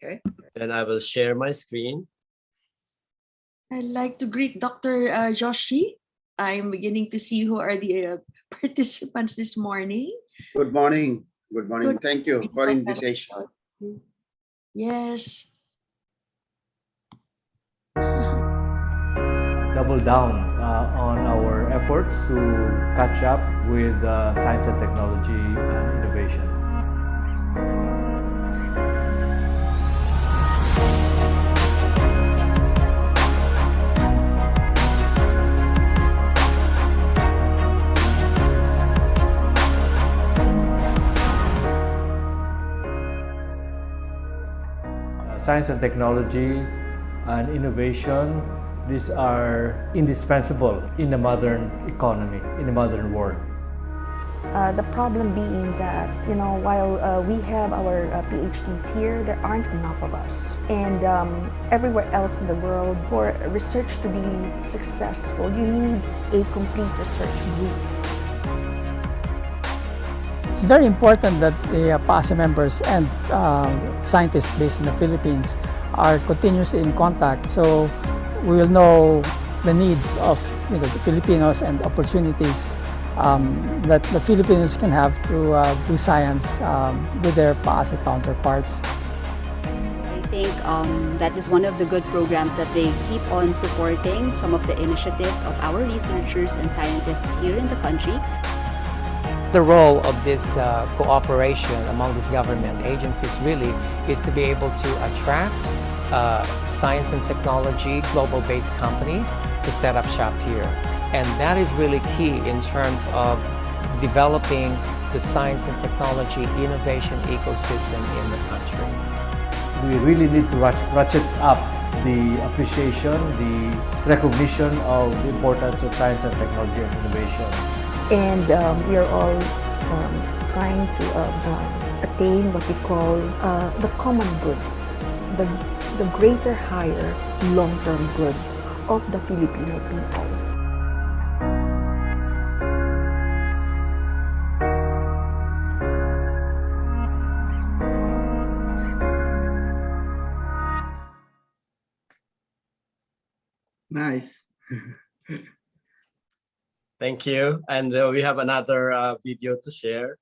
Okay, then I will share my screen. I'd like to greet Dr. Joshi. I'm beginning to see who are the participants this morning. Good morning. Good morning. Good Thank you morning, for Dr. invitation. Yes. Double down on our efforts to catch up with science and technology and innovation. Science and technology and innovation, these are indispensable in the modern economy, in the modern world. The problem being that, while we have our PhDs here, there aren't enough of us. And everywhere else in the world, for research to be successful, you need a complete research group. It's very important that the PAASE members and scientists based in the Philippines are continuously in contact, so we will know the needs of the Filipinos and opportunities that the Filipinos can have to do science with their PAASE counterparts. I think that is one of the good programs that they keep on supporting some of the initiatives of our researchers and scientists here in the country. The role of this cooperation among these government agencies really is to be able to attract science and technology global-based companies to set up shop here. And that is really key in terms of developing the science and technology innovation ecosystem in the country. We really need to ratchet up the appreciation, the recognition of the importance of science and technology and innovation. And we are all trying to attain what we call the common good, the greater, higher, long-term good of the Filipino people. Nice. Thank you. And we have another video to share.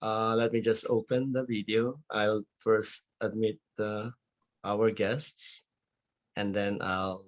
Let me just open the video. I'll first admit our guests, and then I'll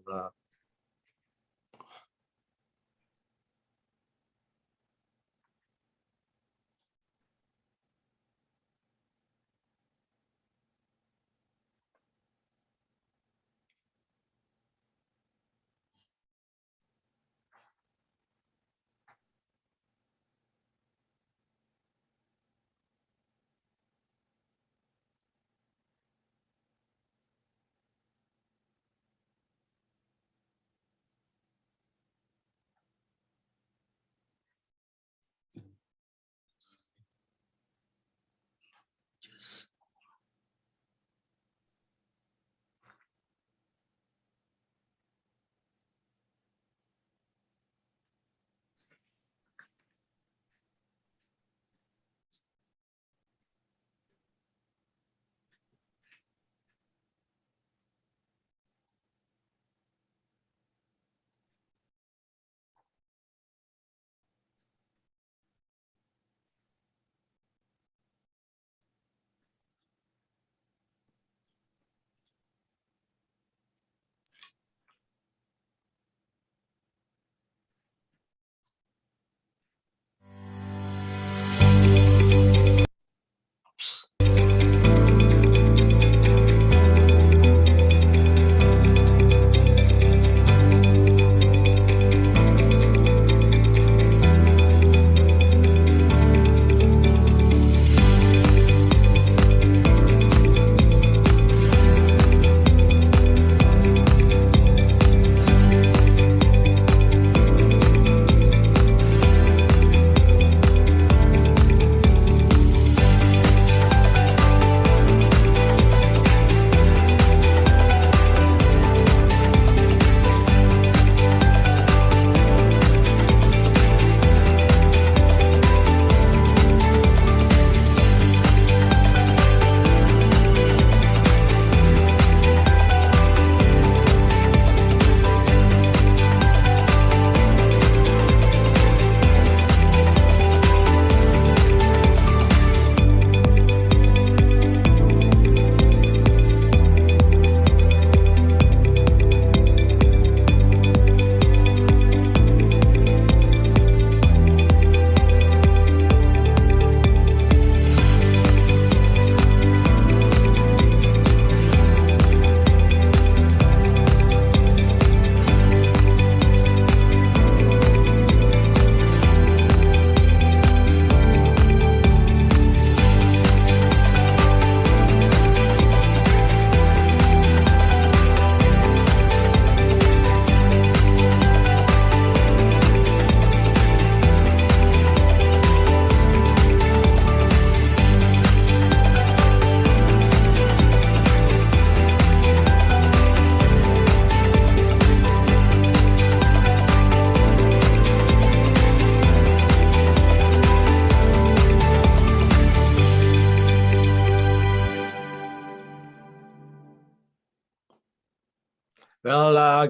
Well,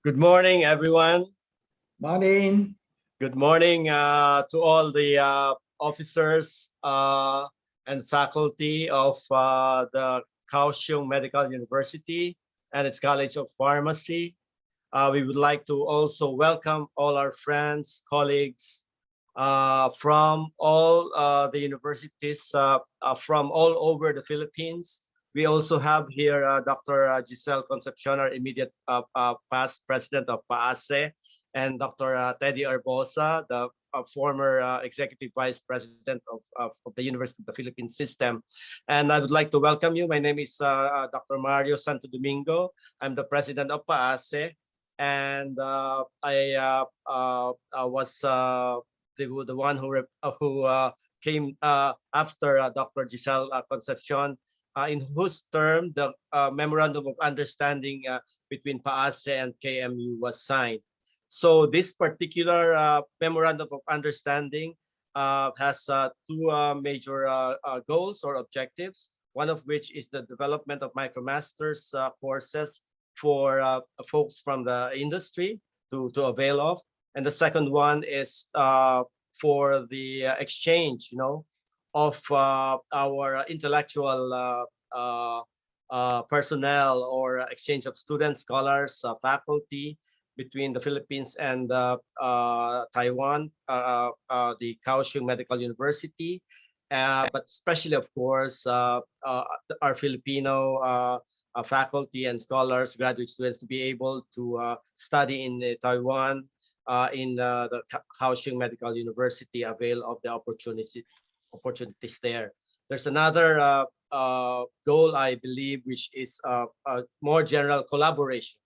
good morning, everyone. Morning. Good morning to all the officers and faculty of the Kaohsiung Medical University and its College of Pharmacy. We would like to also welcome all our friends, colleagues from all the universities from all over the Philippines. We also have here Dr. Giselle Concepcion, our immediate past president of PAASE, and Dr. Teddy Arbosa, the former executive vice president of the University of the Philippines system. And I would like to welcome you. My name is Dr. Mario Santo Domingo. I'm the president of PAASE. And I was the one who came after Dr. Giselle Concepcion, in whose term the Memorandum of Understanding between PAASE and KMU was signed. So this particular Memorandum of Understanding has two major goals or objectives, one of which is the development of MicroMasters courses for folks from the industry to avail of. And the second one is for the exchange, of our intellectual personnel, or exchange of students, scholars, faculty between the Philippines and Taiwan, the Kaohsiung Medical University, but especially, of course, our Filipino faculty and scholars, graduate students, to be able to study in Taiwan, in the Kaohsiung Medical University, avail of the opportunities there. There's another goal, I believe, which is a more general collaboration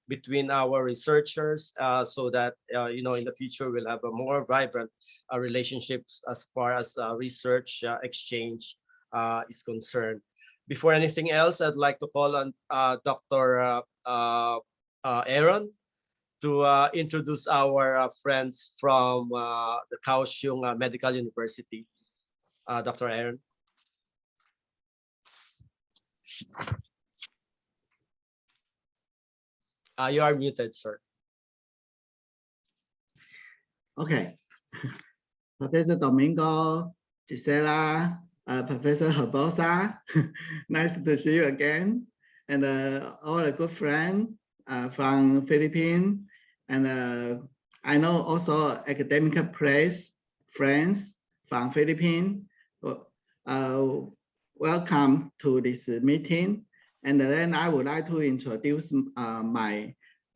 between our researchers, so that in the future we'll have a more vibrant relationships as far as research exchange is concerned. Before anything else, I'd like to call on Dr. Aaron to introduce our friends from the Kaohsiung Medical University. Dr. Aaron. You are muted, sir. Okay. Professor Domingo, Gisela, Professor Herbosa, nice to see you again. And all the good friends from Philippines. And I know also academic press friends from Philippines. Welcome to this meeting. And then I would like to introduce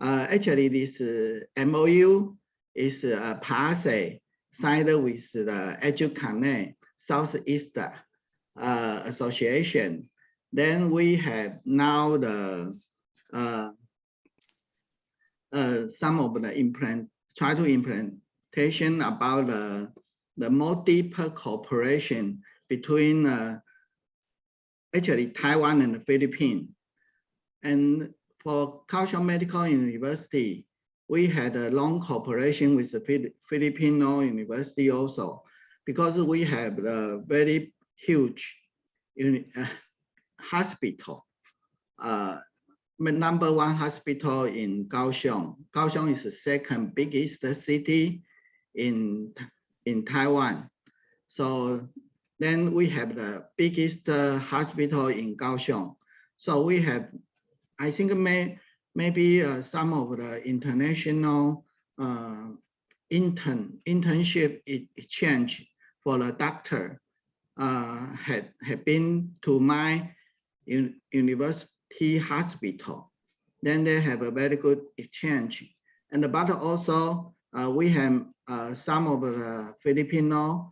actually this MOU is PAASE signed with the EduConnect Southeast Association. Then we have now the some of the implementation about the more deeper cooperation between actually Taiwan and the Philippines. And for Kaohsiung Medical University, we had a long cooperation with the Filipino University also, because we have a very huge hospital, #1 hospital in Kaohsiung. Kaohsiung is the second biggest city in Taiwan. So then we have the biggest hospital in Kaohsiung. So we have, I think maybe some of the international internship exchange for the doctor had been to my university hospital. Then they have a very good exchange. And but also we have some of the Filipino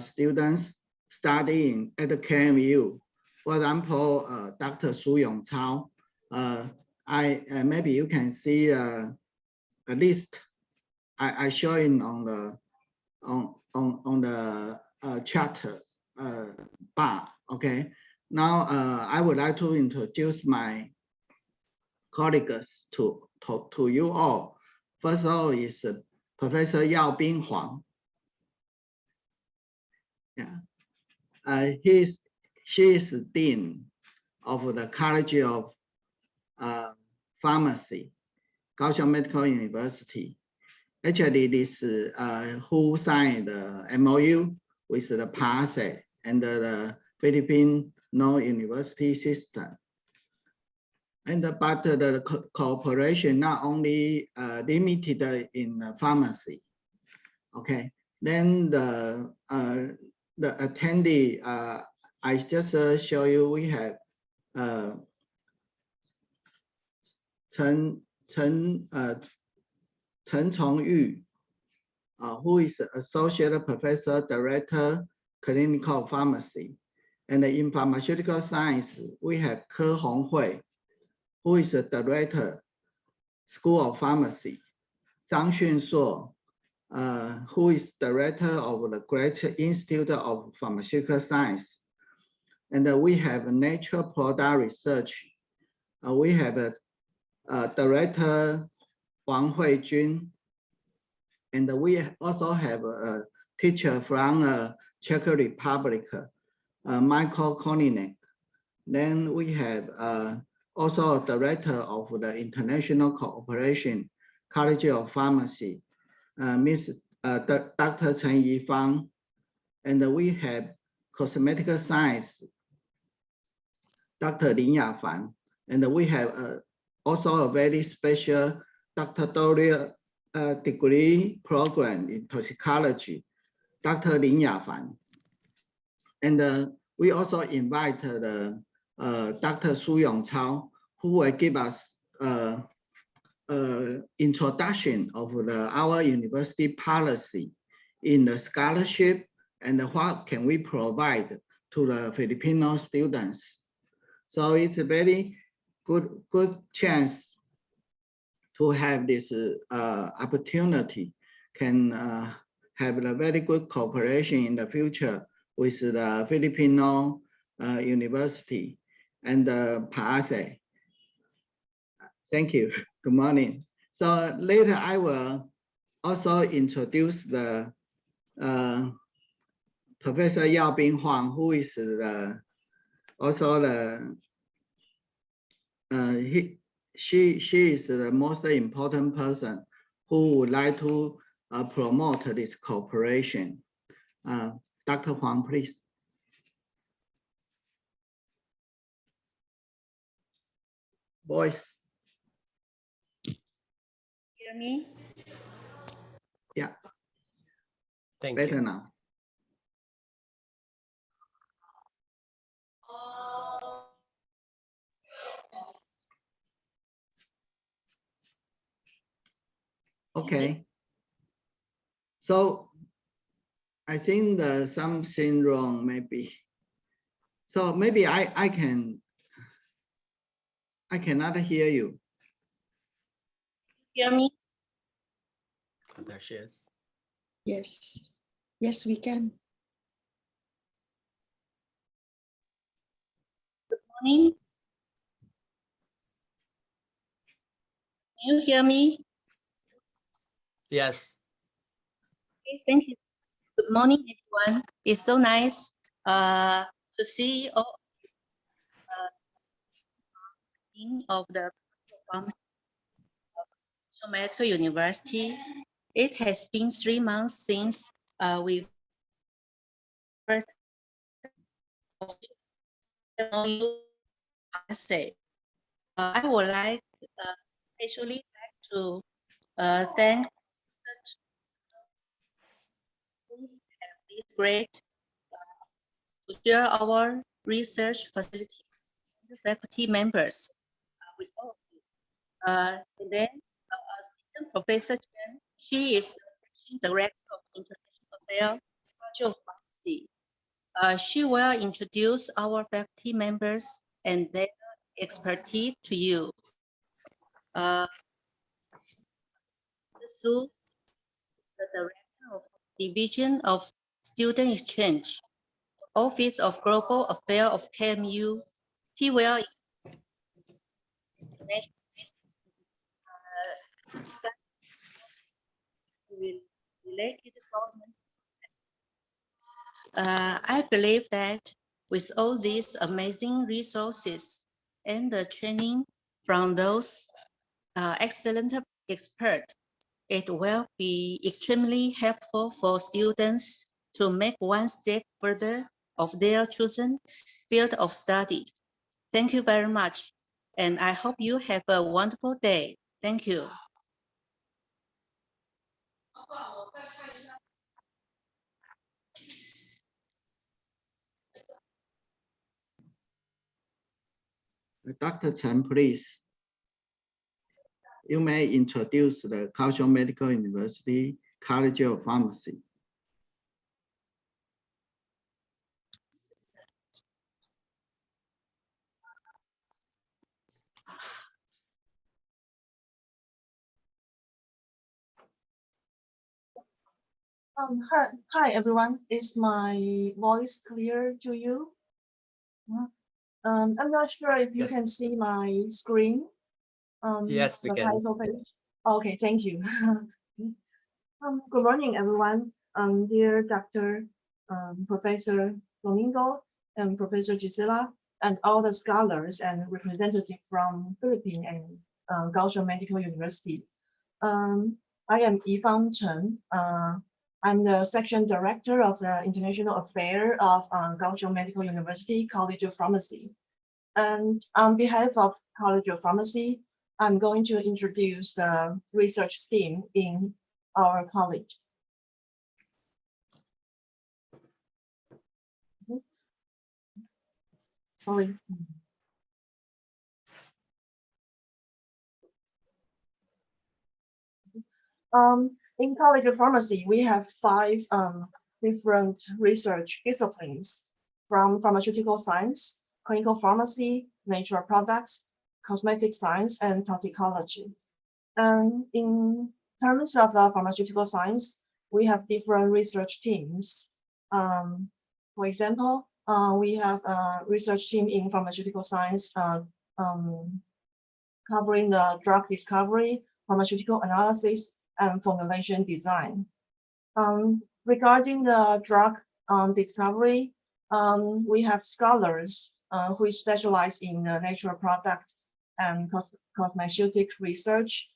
students studying at the KMU. For example, Dr. Su Yong Chao. Maybe you can see a list. I show it on the chat bar. Okay. Now I would like to introduce my colleagues to you all. First of all is Professor Yao Bing Huang. Yeah. She is Dean of the College of Pharmacy, Kaohsiung Medical University. Actually, this who signed the MOU with the PAASE and the Filipino university system. And but the cooperation not only limited in pharmacy. Okay, then the attendee, I just show you we have Chen Chongyu, who is Associate Professor, Director, Clinical Pharmacy. And in Pharmaceutical Science, we have Ke Honghui, who is the Director, School of Pharmacy. Zhang Xunshuo, who is Director of the Great Institute of Pharmaceutical Science. And we have Nature Product Research. We have a Director Wang Huijun, and we also have a teacher from Czech Republic, Michael Kolinek. Then we have also a director of the International Cooperation College of Pharmacy, Dr. Chen Yifang. And we have Cosmetic Science, Dr. Lin Yafan. And we have also a very special doctoral degree program in toxicology, Dr. Lin Yafan. And we also invited Dr. Su Yongchao, who will give us introduction of our university policy in the scholarship and what can we provide to the Filipino students. So it's a very good chance to have this opportunity, can have a very good cooperation in the future with the Filipino university and PAASE. Thank you. Good morning. So later I will also introduce the Professor Yao Bing Huang, who is also the she is the most important person who would like to promote this cooperation. Dr. Huang, please. Voice. Hear me? Yeah. Thank Better you. now. Okay. So I think there's something wrong, maybe. So maybe I cannot hear you. Hear me? Oh, there she is. Yes. Yes, we can. Morning. Can you hear me? Yes. Okay, thank you. Good morning, everyone. It's so nice to see all of the Medical University. It has been 3 months since we first say. I would like especially to thank this great to share our research facility faculty members with all of you. And then Professor Chen, she is the section director of International Affairs, College of Pharmacy. She will introduce our faculty members and their expertise to you. Su, the director of Division of Student Exchange, Office of Global Affairs of KMU. He will related government. I believe that with all these amazing resources and the training from those excellent expert. It will be extremely helpful for students to make one step further of their chosen field of study. Thank you very much, and I hope you have a wonderful day. Thank you. Dr. Chen, please. You may introduce the Kaohsiung Medical University College of Pharmacy. Hi everyone. Is my voice clear to you? I'm not sure if you Yes. can see my screen. Yes, we the can. title page. Okay, thank you. Good morning, everyone. Dear Dr. Professor Domingo and Professor Gisela, and all the scholars and representatives from Philippines and Kaohsiung Medical University. I am Yifang Chen. I'm the section director of the International Affairs of Kaohsiung Medical University College of Pharmacy. And on behalf of College of Pharmacy, I'm going to introduce the research scheme in our college. Sorry. In College of Pharmacy, we have 5 different research disciplines, from pharmaceutical science, clinical pharmacy, natural products, cosmetic science, and toxicology. And in terms of the pharmaceutical science, we have different research teams. For example, we have a research team in pharmaceutical science covering the drug discovery, pharmaceutical analysis, and formulation design. Regarding the drug discovery, we have scholars who specialize in natural product and cosmetic research.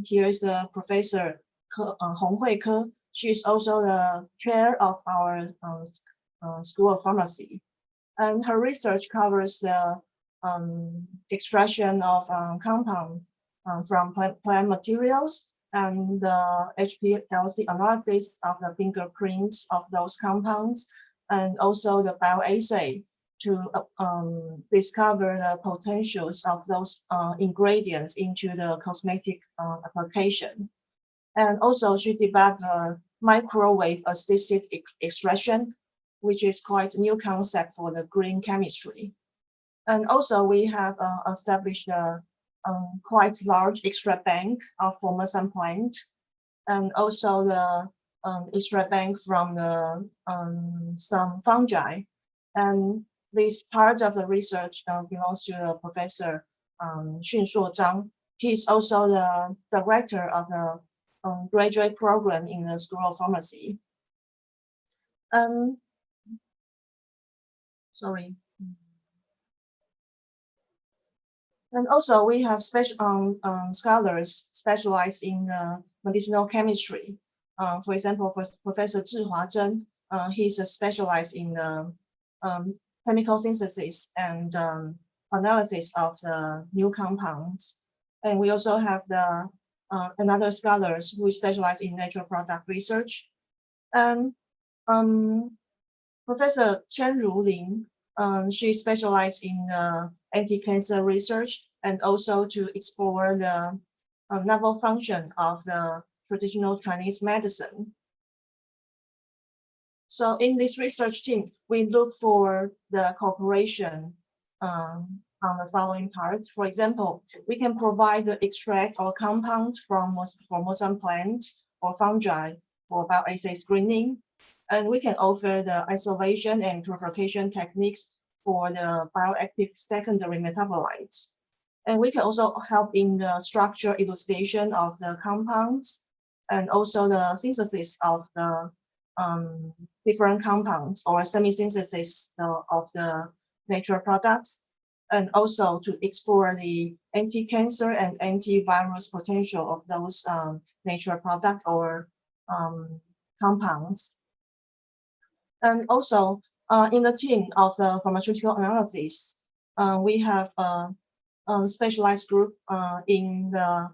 Here is the Professor Honghui Ke. She is also the chair of our School of Pharmacy. And her research covers the extraction of compound from plant materials and the HPLC analysis of the fingerprints of those compounds, and also the bioassay to discover the potentials of those ingredients into the cosmetic application. And also she developed a microwave assisted extraction, which is quite a new concept for the green chemistry. And also we have established a quite large extract bank of formosan plant, and also the extract bank from the some fungi. And this part of the research belongs to Professor Xunshuo Zhang. He is also the director of the graduate program in the School of Pharmacy. Sorry. And also we have special scholars specialized in medicinal chemistry. For example, for Professor Zhihua Zhen, he's specialized in chemical synthesis and analysis of the new compounds. And we also have the another scholars who specialize in natural product research. And Professor Chen Rulin, she specialized in anti-cancer research and also to explore the novel function of the traditional Chinese medicine. So in this research team, we look for the cooperation on the following parts. For example, we can provide the extract or compound from formosan plant or fungi for bioassay screening. And we can offer the isolation and purification techniques for the bioactive secondary metabolites. And we can also help in the structure elucidation of the compounds and also the synthesis of the different compounds or semi-synthesis of the natural products. and also to explore the anti-cancer and antivirus potential of those natural product or compounds. And also in the team of the pharmaceutical analysis, we have a specialized group in the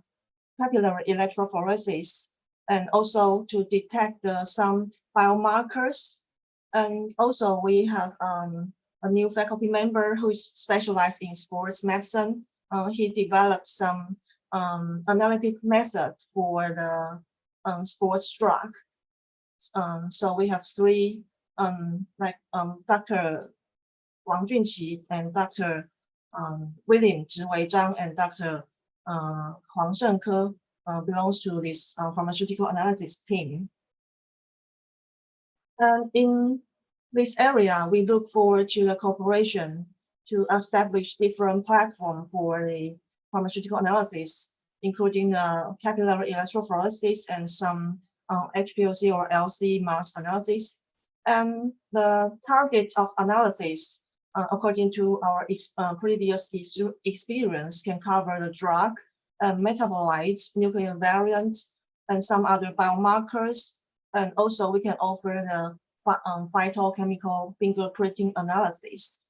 capillary electrophoresis, and also to detect some biomarkers. And also we have a new faculty member who is specialized in sports medicine. He developed some analytic method for the sports drug. So we have three, Dr. Wang Junqi and Dr. William Zhiwei Zhang and Dr. Huang Shengke belongs to this pharmaceutical analysis team. And in this area, we look forward to the cooperation to establish different platforms for the pharmaceutical analysis, including capillary electrophoresis and some HPLC or LC mass analysis. And the target of analysis, according to our previous experience, can cover the drug, metabolites, nuclear variants, and some other biomarkers. And also we can offer the phytochemical fingerprinting analysis.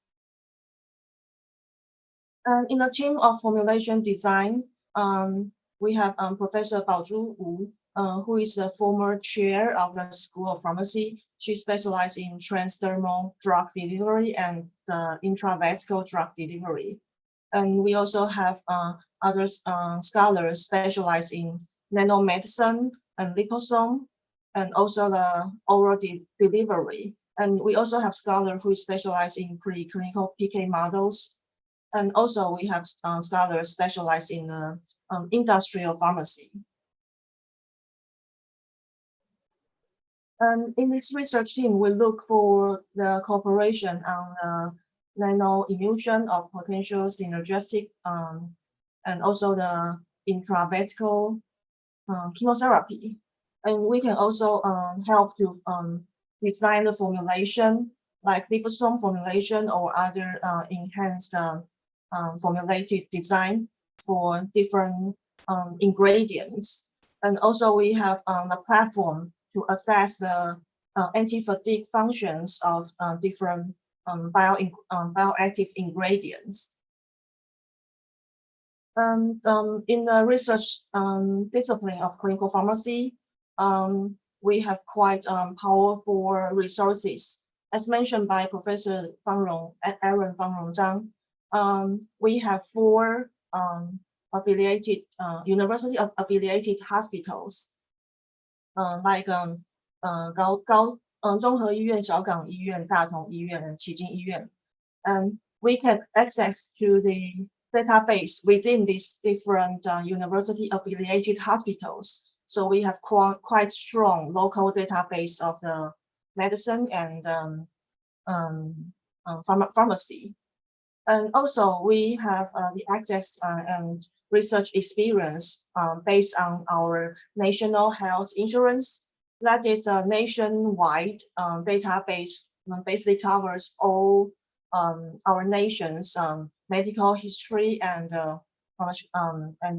And in the team of formulation design, we have Professor Baozhu Wu, who is the former chair of the School of Pharmacy. She specializes in transdermal drug delivery and intravesical drug delivery. And we also have other scholars specialized in nanomedicine and liposome, and also the oral delivery. And we also have scholars who specialize in preclinical PK models. And also we have scholars specialized in industrial pharmacy. And in this research team, we look for the cooperation on nanoemulsion of potential synergistic and also the intravesical chemotherapy. And we can also help to design the formulation, like liposome formulation or other enhanced formulated design for different ingredients. And also we have a platform to assess the anti-fatigue functions of different bioactive ingredients. And in the research discipline of clinical pharmacy, we have quite powerful resources. As mentioned by Professor Aaron Fangrong Zhang, we have 4 affiliated university affiliated hospitals, like 综合医院、小港医院、大同医院 and 旗津医院. And we can access to the database within these different university affiliated hospitals. So we have quite strong local database of the medicine and pharmacy. And also we have the access and research experience based on our national health insurance. That is a nationwide database, basically covers all our nation's medical history and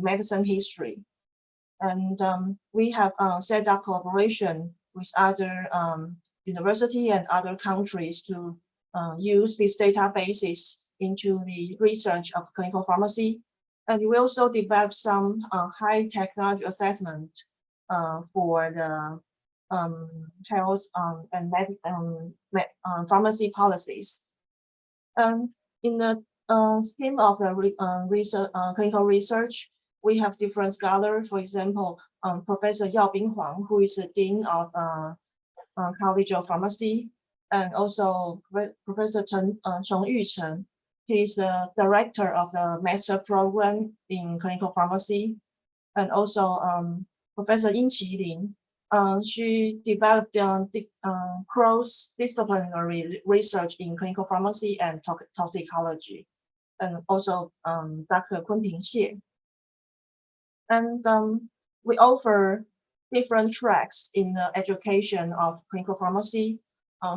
medicine history. And we have set up collaboration with other university and other countries to use these databases into the research of clinical pharmacy. And we also developed some high technology assessment for the health and pharmacy policies. In the scheme of the research, clinical research, we have different scholars. For example, Professor Yao Bing Huang, who is the Dean of College of Pharmacy, and also Professor Cheng Yuchen. He is the director of the master program in clinical pharmacy. And also Professor Yin Qilin. She developed cross-disciplinary research in clinical pharmacy and toxicology. And also Dr. Kunping Xie. And we offer different tracks in the education of clinical pharmacy.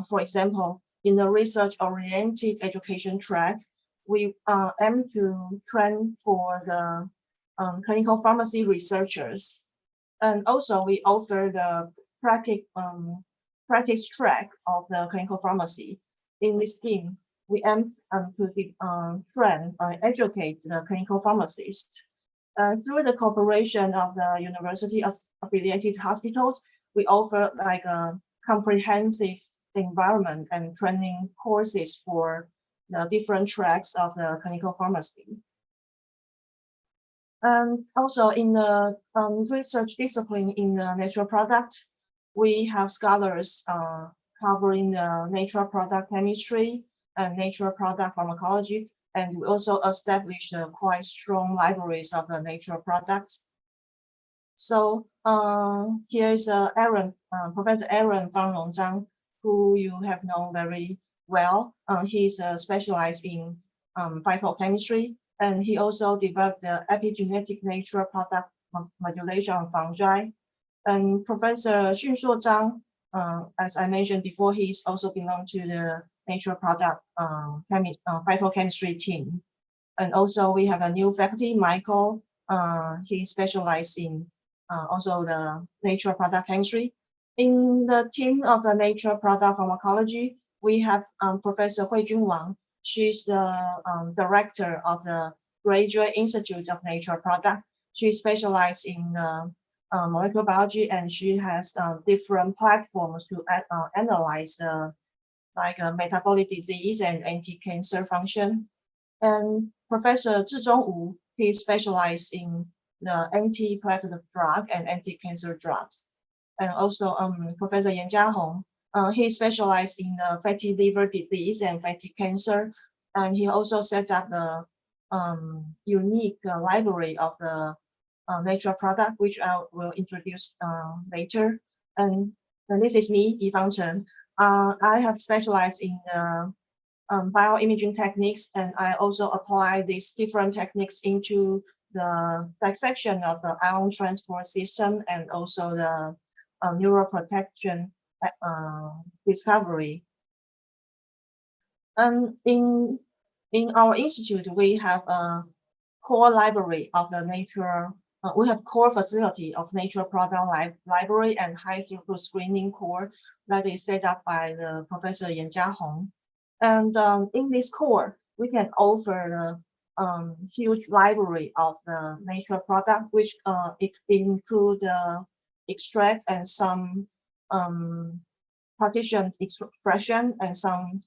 For example, in the research-oriented education track, we aim to train for the clinical pharmacy researchers. And also we offer the practice track of the clinical pharmacy. In this scheme, we aim to train, educate the clinical pharmacists. Through the cooperation of the university affiliated hospitals, we offer like a comprehensive environment and training courses for the different tracks of the clinical pharmacy. And also in the research discipline in the natural product, we have scholars covering the natural product chemistry and natural product pharmacology. And we also established quite strong libraries of the natural products. So here is Professor Aaron Fang Longzhang, who you have known very well. He's specialized in phytochemistry, and he also developed the epigenetic natural product modulation of fungi. And Professor Xun Shuo Zhang, as I mentioned before, he's also belong to the natural product phytochemistry team. And also we have a new faculty, Michael. He specialized in also the natural product chemistry. In the team of the natural product pharmacology, we have Professor Huijun Wang. She's the director of the Graduate Institute of Natural Product. She specialized in molecular biology, and she has different platforms to analyze the metabolic disease and anti-cancer function. And Professor Zhizhong Wu, he specialized in the anti-platelet drug and anti-cancer drugs. And also Professor Yan Jiahong, he specialized in fatty liver disease and fatty cancer. And he also set up the unique library of the natural product, which I will introduce later. And this is me, Yifang Chen. I have specialized in bioimaging techniques, and I also apply these different techniques into the dissection of the ion transport system and also the neuroprotection discovery. And in our institute, we have a core library of the nature. We have core facility of natural product library and high throughput screening core that is set up by the Professor Yan Jiahong. And in this core, we can offer the huge library of the natural product, which it include extract and some partition expression and some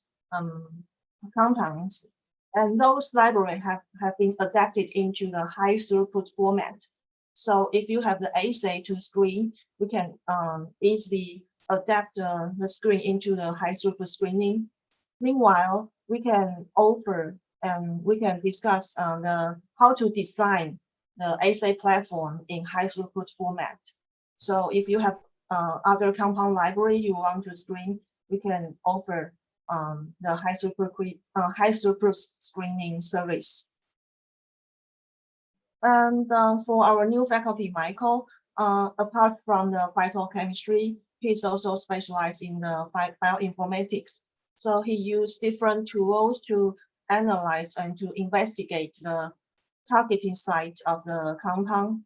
compounds. And those libraries have been adapted into the high throughput format. So if you have the assay to screen, we can easily adapt the screen into the high throughput screening. Meanwhile, we can offer and we can discuss how to design the assay platform in high throughput format. So if you have other compound library you want to screen, we can offer the high throughput screening service. And for our new faculty, Michael, apart from the phytochemistry, he's also specialized in the bioinformatics. So he used different tools to analyze and to investigate the targeting site of the compound,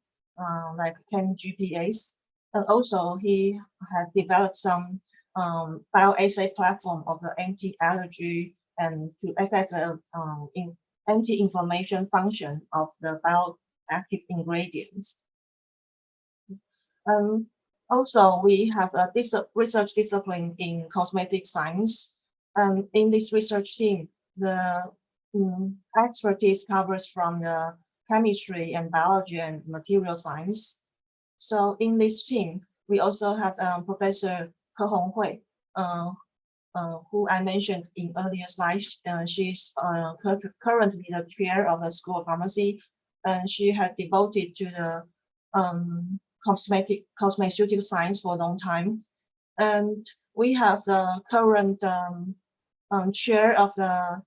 like ChemGPAs. And also he had developed some bioassay platform of the anti-allergy and to assess the anti-inflammation function of the bioactive ingredients. Also, we have a research discipline in cosmetic science. In this research team, the expertise covers from the chemistry and biology and material science. So in this team, we also have Professor Ke Honghui, who I mentioned in earlier slides. She's currently the chair of the School of Pharmacy, and she had devoted to the cosmeceutical science for a long time. And we have the current chair of the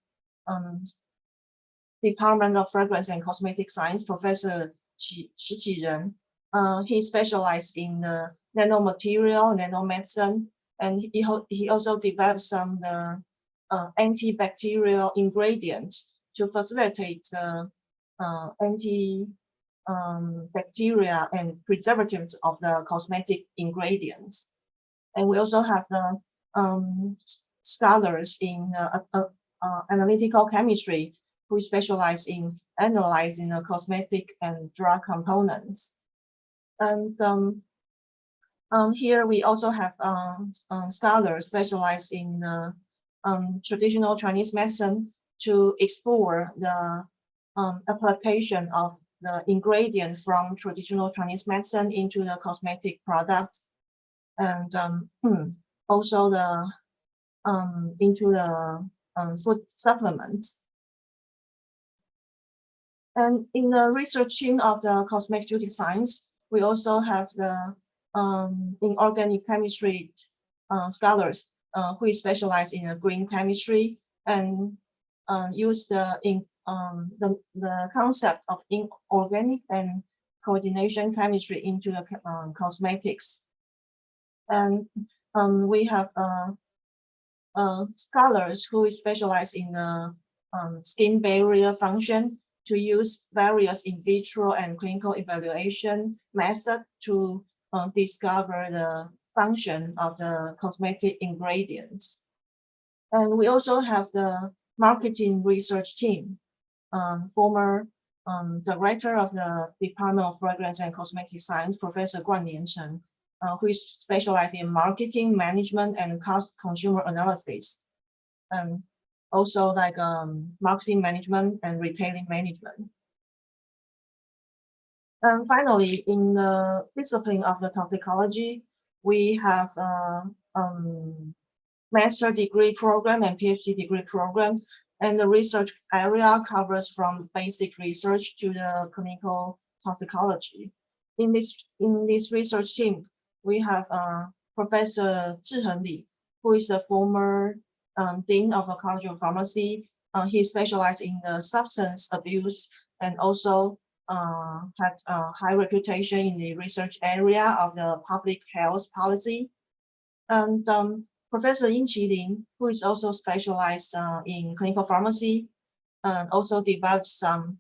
Department of Fragrance and Cosmetic Science, Professor Shi Qiren. He specialized in nanomaterial, nanomedicine, and he also developed some antibacterial ingredients to facilitate the anti bacteria and preservatives of the cosmetic ingredients. And we also have the scholars in analytical chemistry who specialize in analyzing the cosmetic and drug components. And here we also have scholars specialized in traditional Chinese medicine to explore the application of the ingredient from traditional Chinese medicine into the cosmetic products, and also the into the food supplements. And in the research team of the cosmetic science, we also have the inorganic chemistry scholars who specialize in green chemistry and use the concept of inorganic and coordination chemistry into the cosmetics. And we have scholars who specialize in the skin barrier function to use various in vitro and clinical evaluation methods to discover the function of the cosmetic ingredients. And we also have the marketing research team, former director of the Department of Fragrance and Cosmetic Science, Professor Guan Niancheng, who is specialized in marketing, management, and consumer analysis, and also like marketing management and retailing management. And finally, in the discipline of the toxicology, we have master degree program and PhD degree program, and the research area covers from basic research to the clinical toxicology. In this research team, we have Professor Zhiheng Li, who is a former Dean of the College of Pharmacy. He specialized in the substance abuse and also had a high reputation in the research area of the public health policy. And Professor Yin Qilin, who is also specialized in clinical pharmacy, and also developed some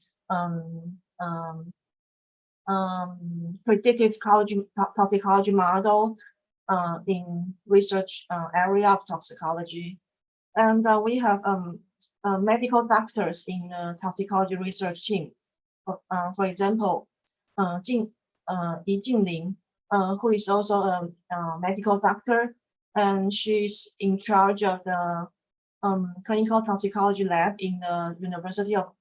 predictive toxicology model in research area of toxicology. And we have medical doctors in the toxicology research team. For example, Yi Jinling, who is also a medical doctor, and she's in charge of the clinical toxicology lab in the University of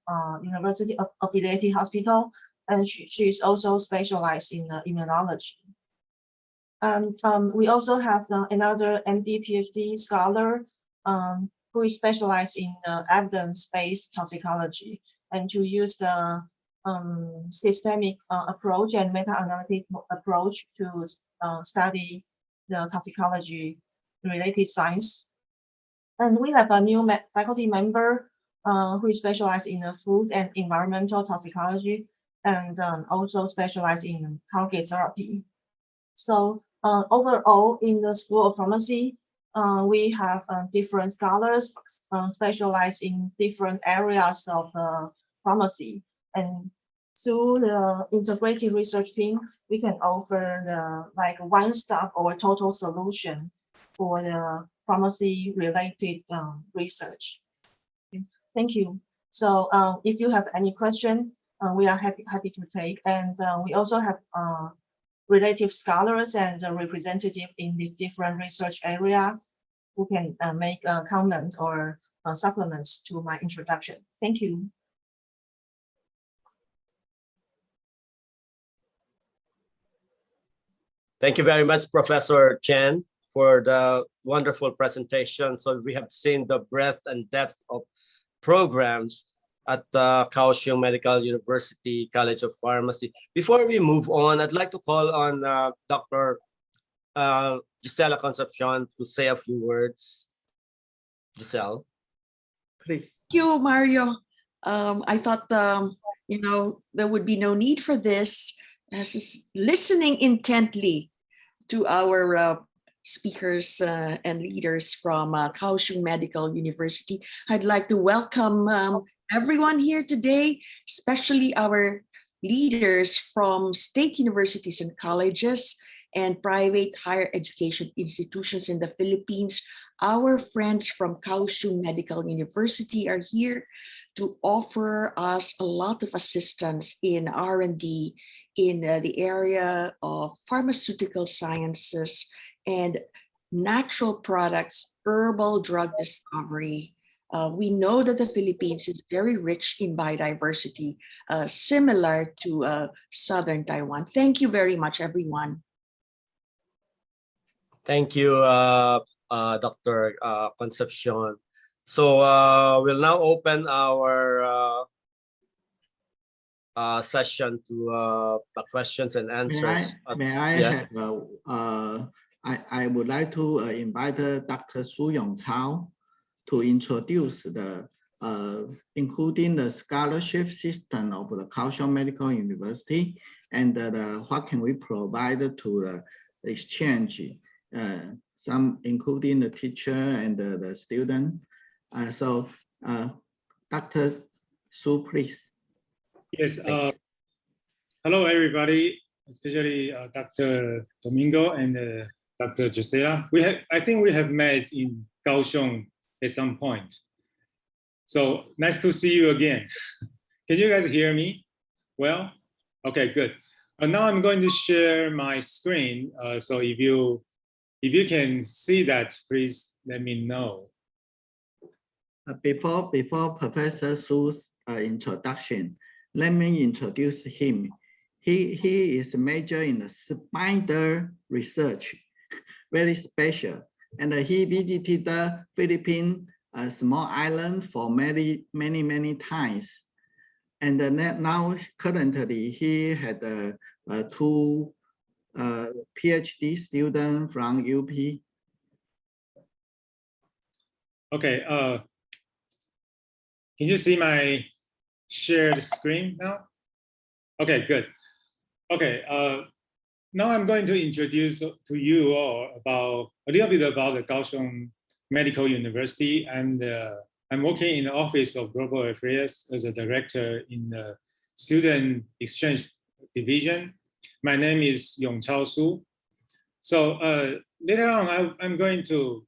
Affiliated Hospital, and she is also specialized in immunology. And we also have another MD PhD scholar who is specialized in evidence-based toxicology, and to use the systemic approach and meta-analytic approach to study the toxicology related science. And we have a new faculty member who is specialized in food and environmental toxicology, and also specialized in target therapy. So overall, in the School of Pharmacy, we have different scholars specialized in different areas of pharmacy. And through the integrated research team, we can offer the one-stop or total solution for the pharmacy-related research. Thank you. So if you have any question, we are happy to take. And we also have relative scholars and representative in this different research area who can make comments or supplements to my introduction. Thank you. Thank you very much, Professor Chen, for the wonderful presentation. So we have seen the breadth and depth of programs at the Kaohsiung Medical University College of Pharmacy. Before we move on, I'd like to call on Dr. Gisela Concepcion to say a few words. Giselle, please. Thank you, Mario. I thought there would be no need for this. Just listening intently to our speakers and leaders from Kaohsiung Medical University. I'd like to welcome everyone here today, especially our leaders from state universities and colleges and private higher education institutions in the Philippines. Our friends from Kaohsiung Medical University are here to offer us a lot of assistance in R&D in the area of pharmaceutical sciences and natural products, herbal drug discovery. We know that the Philippines is very rich in biodiversity, similar to Southern Taiwan. Thank you very much, everyone. Thank you, Dr. Concepcion. So we'll now open our session to questions and answers. May I yeah. have, I would like to invite Dr. Su Yongchao to introduce the including the scholarship system of the Kaohsiung Medical University and what can we provide to the exchange, some including the teacher and the student. So Dr. Su, please. Yes. Hello, everybody, especially Dr. Domingo and Dr. Josea. I think we have met in Kaohsiung at some point. So nice to see you again. Can you guys hear me well? Okay, good. Now I'm going to share my screen. So if you can see that, please let me know. Before Professor Su's introduction, let me introduce him. He is a major in the spider research, very special. And he visited the Philippines, a small island, for many times. And now currently he had two PhD students from UP. Okay, can you see my shared screen now? Okay, good. Okay, now I'm going to introduce to you all a little bit about the Kaohsiung Medical University, and I'm working in the Office of Global Affairs as a director in the Student Exchange Division. My name is Yongchao Su. So later on, I'm going to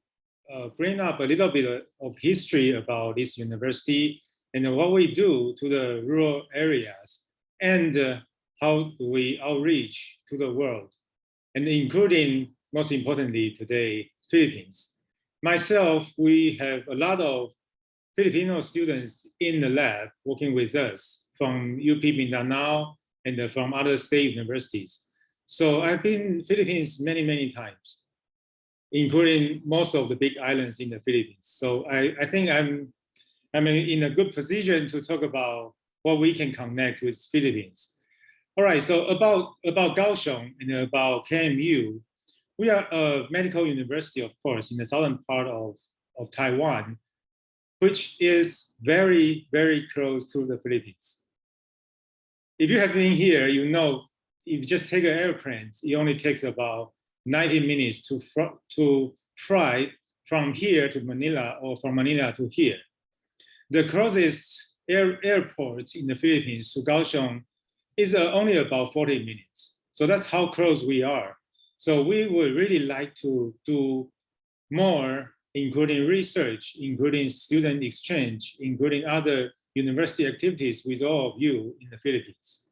bring up a little bit of history about this university and what we do to the rural areas, and how do we outreach to the world, and including, most importantly today, Philippines. Myself, we have a lot of Filipino students in the lab working with us from UP Mindanao and from other state universities. So I've been in Philippines many times, including most of the big islands in the Philippines. So I think I'm in a good position to talk about what we can connect with Philippines. All right, so about Kaohsiung and about KMU, we are a medical university, of course, in the southern part of Taiwan, which is very close to the Philippines. If you have been here, you know, if you just take an airplane, it only takes about 90 minutes to fly from here to Manila or from Manila to here. The closest airport in the Philippines to Kaohsiung is only about 40 minutes. So that's how close we are. So we would really like to do more, including research, including student exchange, including other university activities with all of you in the Philippines.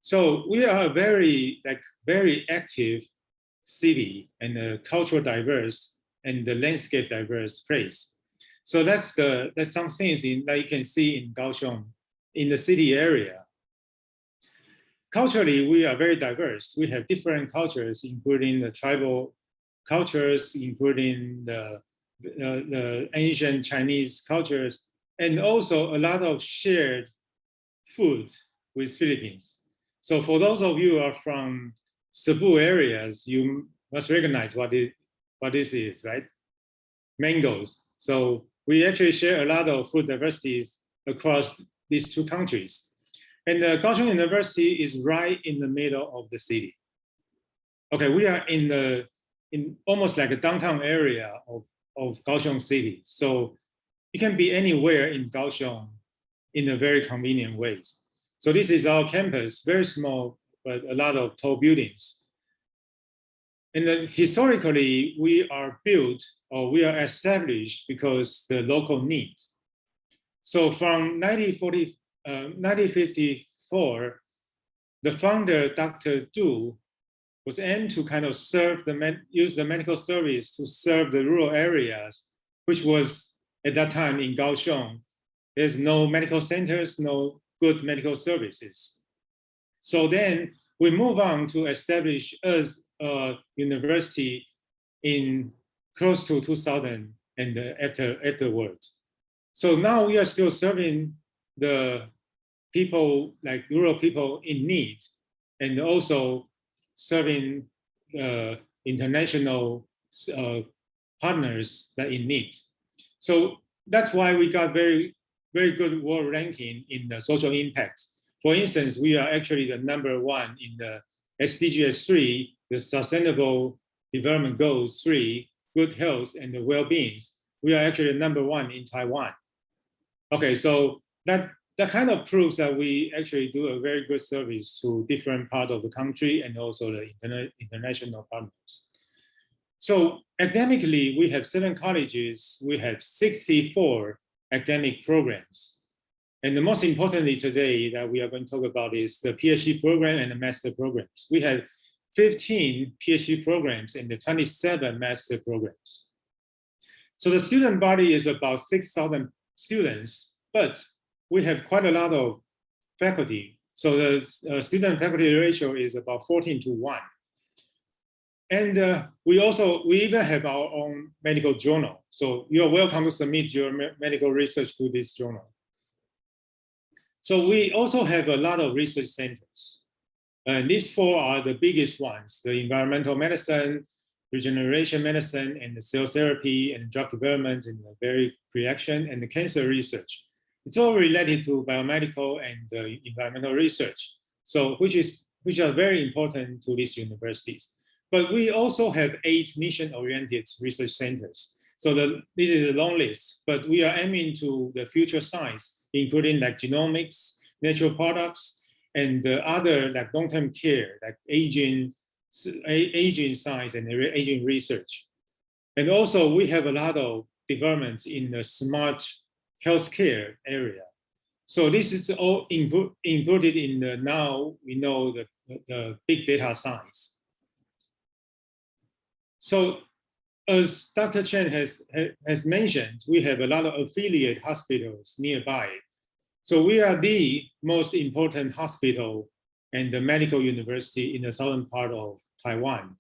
So we are a very active city and a cultural diverse and the landscape diverse place. So that's some things that you can see in Kaohsiung, in the city area. Culturally, we are very diverse. We have different cultures, including the tribal cultures, including the ancient Chinese cultures, and also a lot of shared food with Philippines. So for those of you who are from Cebu areas, you must recognize what this is, right? Mangoes. So we actually share a lot of food diversities across these two countries. And the Kaohsiung University is right in the middle of the city. Okay, we are in almost like a downtown area of Kaohsiung city. So you can be anywhere in Kaohsiung in a very convenient ways. So this is our campus, very small, but a lot of tall buildings. And then historically, we are built or we are established because the local needs. So from 1954, the founder, Dr. Du, was aimed to kind of use the medical service to serve the rural areas, which was at that time in Kaohsiung. There's no medical centers, no good medical services. So then we move on to establish us a university in close to 2000 and afterward. So now we are still serving the people, like rural people in need, and also serving international partners that in need. So that's why we got very, very good world ranking in the social impact. For instance, we are actually the #1 in the SDGs 3, the Sustainable Development Goals 3, good health and the well-being. We are actually #1 in Taiwan. Okay, so that kind of proves that we actually do a very good service to different parts of the country and also the international partners. So academically, we have 7 colleges, we have 64 academic programs. And the most importantly today that we are going to talk about is the PhD program and the master programs. We have 15 PhD programs and the 27 master programs. So the student body is about 6,000 students, but we have quite a lot of faculty. So the student-faculty ratio is about 14:1. And we even have our own medical journal. So you're welcome to submit your medical research to this journal. So we also have a lot of research centers. And these 4 are the biggest ones: the environmental medicine, regeneration medicine, and the cell therapy and drug development and the berry reaction and the cancer research. It's all related to biomedical and environmental research. So which are very important to these universities. But we also have 8 mission-oriented research centers. So this is a long list, but we are aiming to the future science, including like genomics, natural products, and other like long-term care, like aging science and aging research. And also we have a lot of developments in the smart healthcare area. So this is all included in the now we know the big data science. So as Dr. Chen has mentioned, we have a lot of affiliate hospitals nearby. So we are the most important hospital and the medical university in the southern part of Taiwan.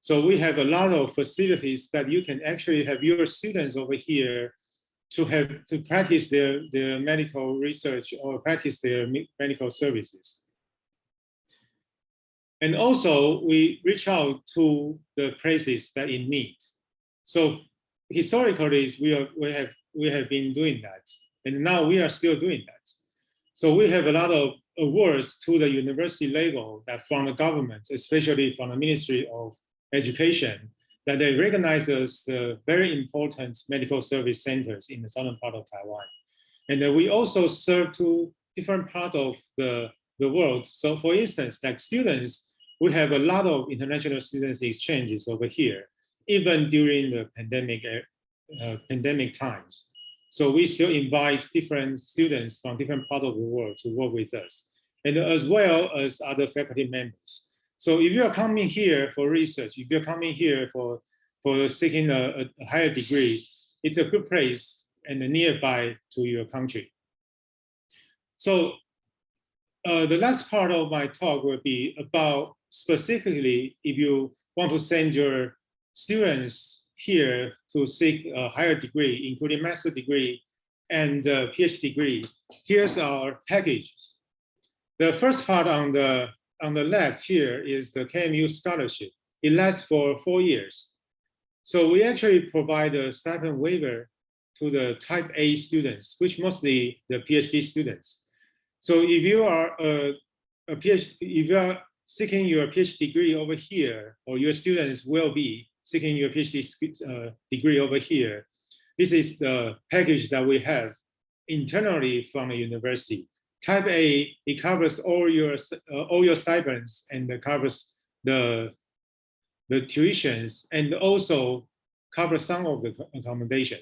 So we have a lot of facilities that you can actually have your students over here to practice their medical research or practice their medical services. And also we reach out to the places that in need. So historically we have been doing that, and now we are still doing that. So we have a lot of awards to the university level that from the government, especially from the Ministry of Education, that they recognize as very important medical service centers in the southern part of Taiwan. And we also serve to different parts of the world. So for instance, like students, we have a lot of international students exchanges over here, even during the pandemic times. So we still invite different students from different parts of the world to work with us, and as well as other faculty members. So if you are coming here for research, if you're coming here for seeking a higher degree, it's a good place and nearby to your country. So the last part of my talk will be about specifically if you want to send your students here to seek a higher degree, including master degree and PhD degree. Here's our packages. The first part on the left here is the KMU scholarship. It lasts for 4 years. So we actually provide a stipend waiver to the type A students, which mostly the PhD students. So if you are if you are seeking your PhD degree over here, or your students will be seeking your PhD degree over here, this is the package that we have internally from the university. Type A, it covers all your stipends and it covers the tuitions and also covers some of the accommodation.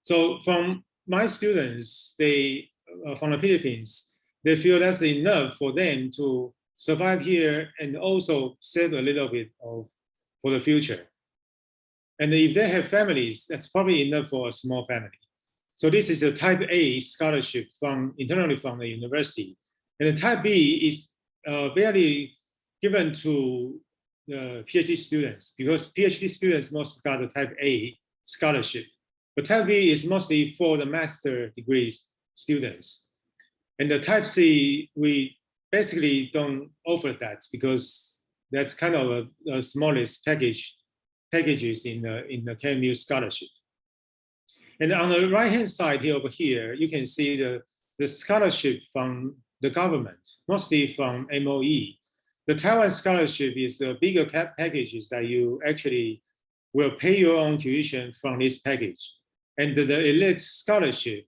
So from my students, they from the Philippines, they feel that's enough for them to survive here and also save a little bit for the future. And if they have families, that's probably enough for a small family. So this is a type A scholarship internally from the university. And the type B is barely given to the PhD students because PhD students most got a type A scholarship. But type B is mostly for the master degree students. And the type C, we basically don't offer that because that's kind of a smallest packages in the KMU scholarship. And on the right-hand side here over here, you can see the scholarship from the government, mostly from MOE. The Taiwan scholarship is the bigger packages that you actually will pay your own tuition from this package. And the elite scholarship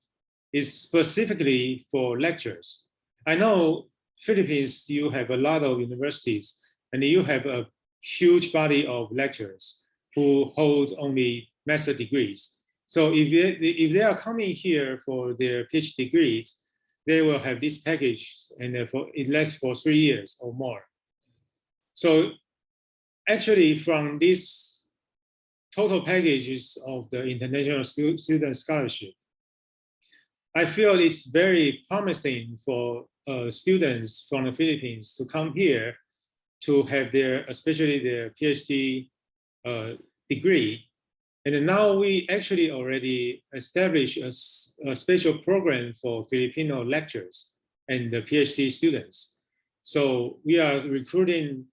is specifically for lectures. I know Philippines, you have a lot of universities and you have a huge body of lecturers who hold only master degrees. So if they are coming here for their PhD degrees, they will have this package and it lasts for 3 years or more. So actually from these total packages of the international student scholarship, I feel it's very promising for students from the Philippines to come here to have especially their PhD degree. And now we actually already established a special program for Filipino lecturers and the PhD students. So we are recruiting,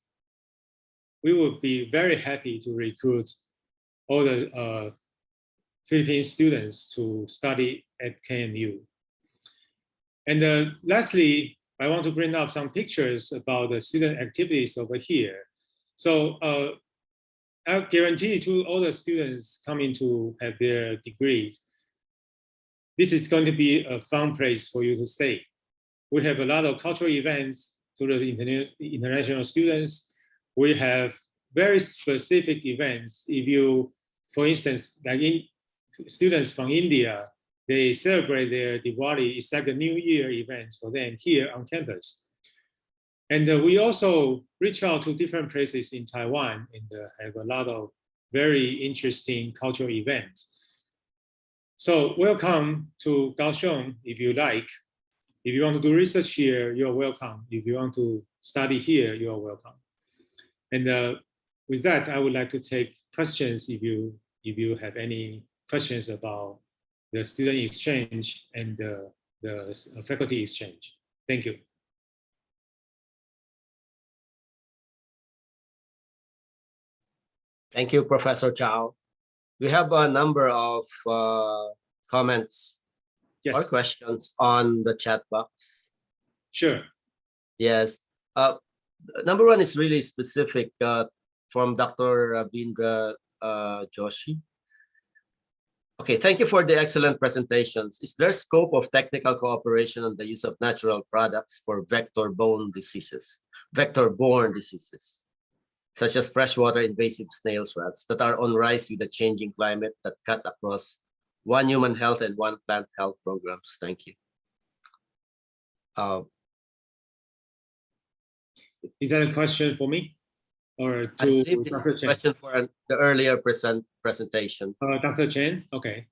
we would be very happy to recruit all the Philippine students to study at KMU. And lastly, I want to bring up some pictures about the student activities over here. So I guarantee to all the students coming to have their degrees, this is going to be a fun place for you to stay. We have a lot of cultural events to the international students. We have very specific events. If you, for instance, like students from India, they celebrate their Diwali. It's like a New Year event for them here on campus. And we also reach out to different places in Taiwan and have a lot of very interesting cultural events. So welcome to Kaohsiung if you like. If you want to do research here, you're welcome. If you want to study here, you're welcome. And with that, I would like to take questions if you have any questions about the student exchange and the faculty exchange. Thank you. Thank you, Professor Chow. We have a number of comments or questions on the chat box. Sure. Yes. Number one is really specific from Dr. Ravindra Joshi. Okay, thank you for the excellent presentations. Is there scope of technical cooperation on the use of natural products for vector-borne diseases, such as freshwater invasive snails rats that are on rise with the changing climate that cut across one human health and one plant health programs? Thank you. Is that a question for me or to Dr. Chen? Question for the earlier presentation. Dr. Chen, okay.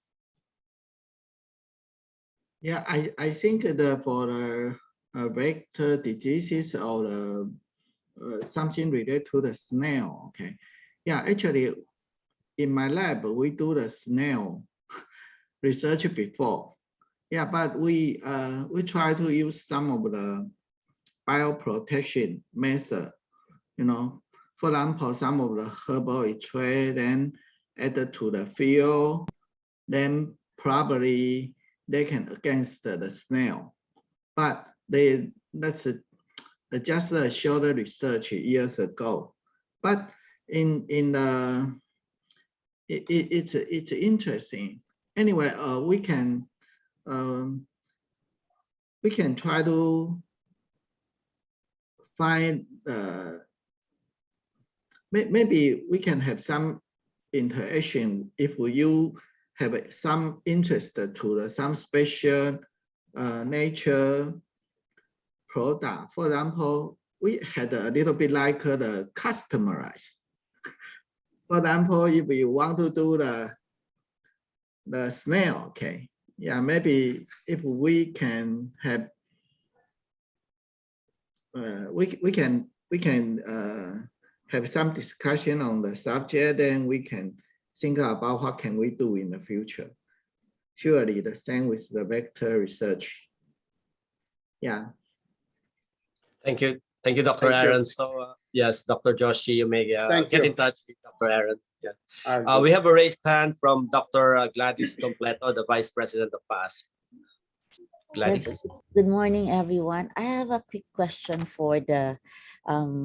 Yeah, I think for the vector diseases or something related to the snail. Okay, yeah, actually, in my lab we do the snail research before. Yeah, but we try to use some of the bioprotection method. You know, for example, some of the herbal extract then added to the field, then probably they can against the snail, but that's just a shorter research years ago. But it's interesting. Anyway, we can we can try to find maybe we can have some interaction if you have some interest to some special nature product. For example, we had a little bit like the customized. For example, if you want to do the snail, okay, yeah, maybe if we can have we can have some discussion on the subject, then we can think about what can we do in the future. Surely the same with the vector research. Yeah. Thank you. Thank you, Dr. Thank you. Aaron. So yes, Dr. Joshi, you may Thank get you. in touch with Dr. Aaron. Yeah. I'll We do. have a raised hand from Dr. Gladys Completo, the Vice President of PAASE. Gladys. Yes, good morning, everyone. I have a quick question for the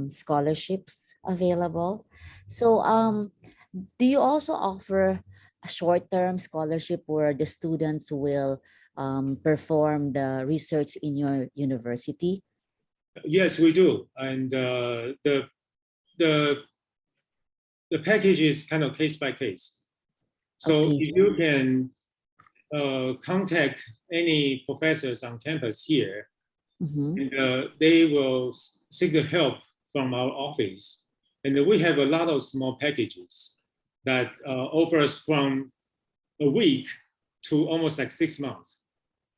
scholarships available. So do you also offer a short-term scholarship where the students will perform the research in your university? Yes, we do. And the package is kind of case by case. So Okay. if you can contact any professors on campus here, and they will seek the help from our office. And we have a lot of small packages that offers from a week to almost like 6 months.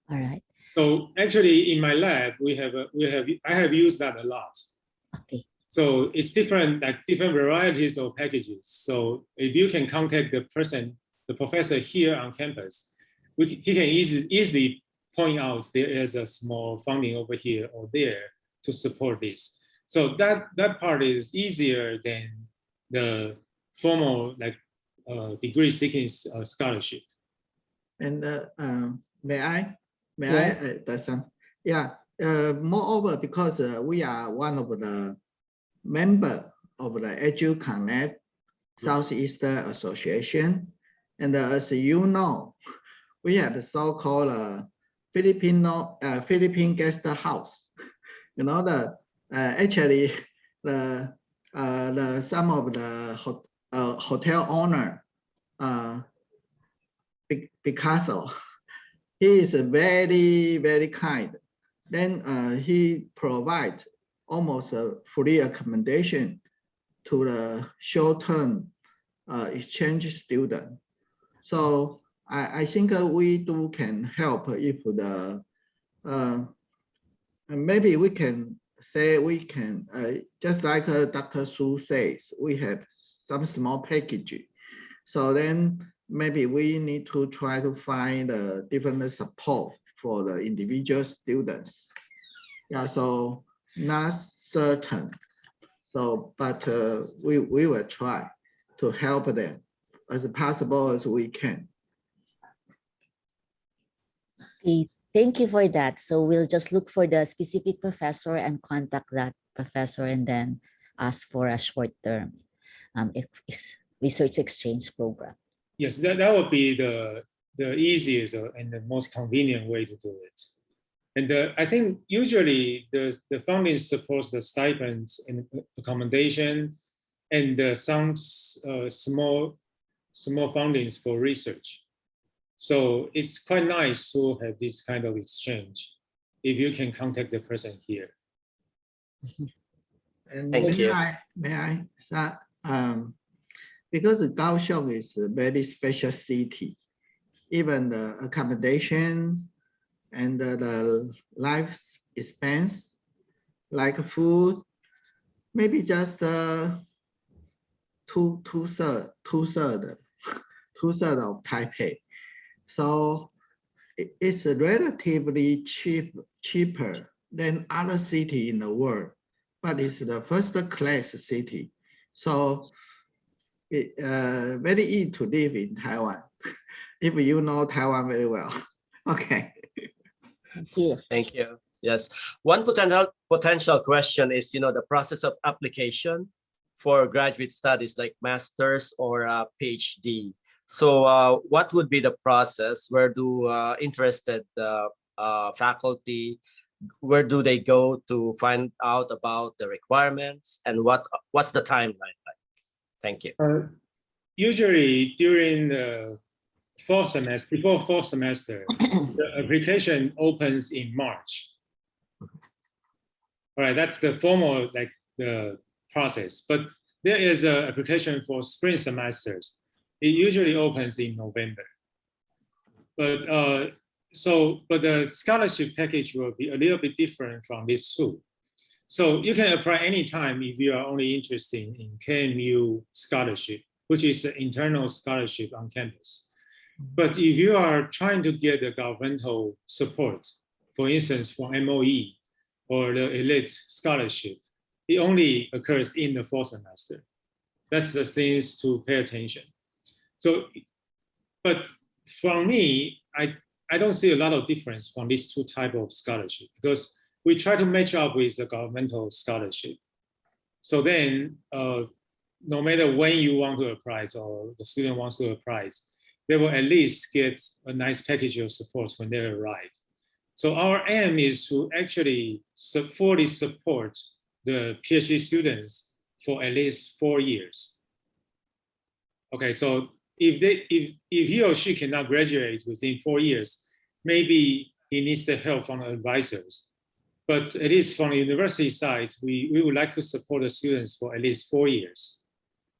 All right. So actually in my lab, I have used that a lot. Okay. So it's different, like different varieties of packages. So if you can contact the professor here on campus, he can easily point out there is a small funding over here or there to support this. So that part is easier than the formal like degree seeking scholarship. And may I Yes. add some? Yeah. Moreover, because we are one of the member of the EduConnect Southeastern Association, and as you know, we have the so-called Philippine guest house. You know, actually the some of the hotel owner, Picasso, he is very, very kind. Then he provides almost a free accommodation to the short-term exchange student. So I think we can help if maybe we can say just like Dr. Su says, we have some small package. So then maybe we need to try to find a different support for the individual students. Yeah, so not certain. So, but we will try to help them as possible as we can. Okay, thank you for that. So we'll just look for the specific professor and contact that professor and then ask for a short-term research exchange program. Yes, that would be the easiest and the most convenient way to do it. And I think usually the funding supports the stipends and accommodation and some small fundings for research. So it's quite nice to have this kind of exchange if you can contact the person here. And Thank you. may I because Kaohsiung is a very special city, even the accommodation and the life expense, like food, maybe just two-thirds of Taipei. So it's relatively cheaper than other city in the world, but it's the first class city. So it's very easy to live in Taiwan, if you know Taiwan very well. Okay. Thank you. Thank you. Yes. One potential question is, the process of application for graduate studies like master's or PhD. So what would be the process? Where do interested faculty, where do they go to find out about the requirements, and what's the timeline like? Thank you. Usually during the fall semester, before fall semester, the application opens in March. All right, that's the formal the process. But there is an application for spring semesters. It usually opens in November. But but the scholarship package will be a little bit different from this two. So you can apply anytime if you are only interested in KMU scholarship, which is an internal scholarship on campus. But if you are trying to get the governmental support, for instance, for MOE or the elite scholarship, it only occurs in the fall semester. That's the things to pay attention. So, but for me, I don't see a lot of difference from these two types of scholarship because we try to match up with the governmental scholarship. So then, no matter when you want to apply or the student wants to apply, they will at least get a nice package of support when they arrive. So our aim is to actually fully support the PhD students for at least 4 years. Okay, so if he or she cannot graduate within 4 years, maybe he needs the help from the advisors. But at least from the university side, we would like to support the students for at least 4 years.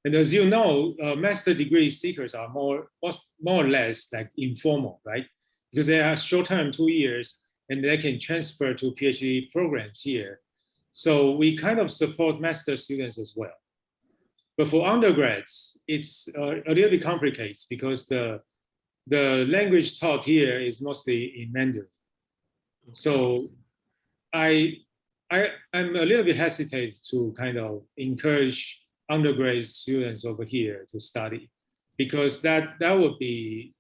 And as you know, master degree seekers are more or less like informal, right? Because they are short-term 2 years and they can transfer to PhD programs here. So we kind of support master students as well. But for undergrads, it's a little bit complicated because the language taught here is mostly in Mandarin. So I'm a little bit hesitant to kind of encourage undergrad students over here to study because that would be,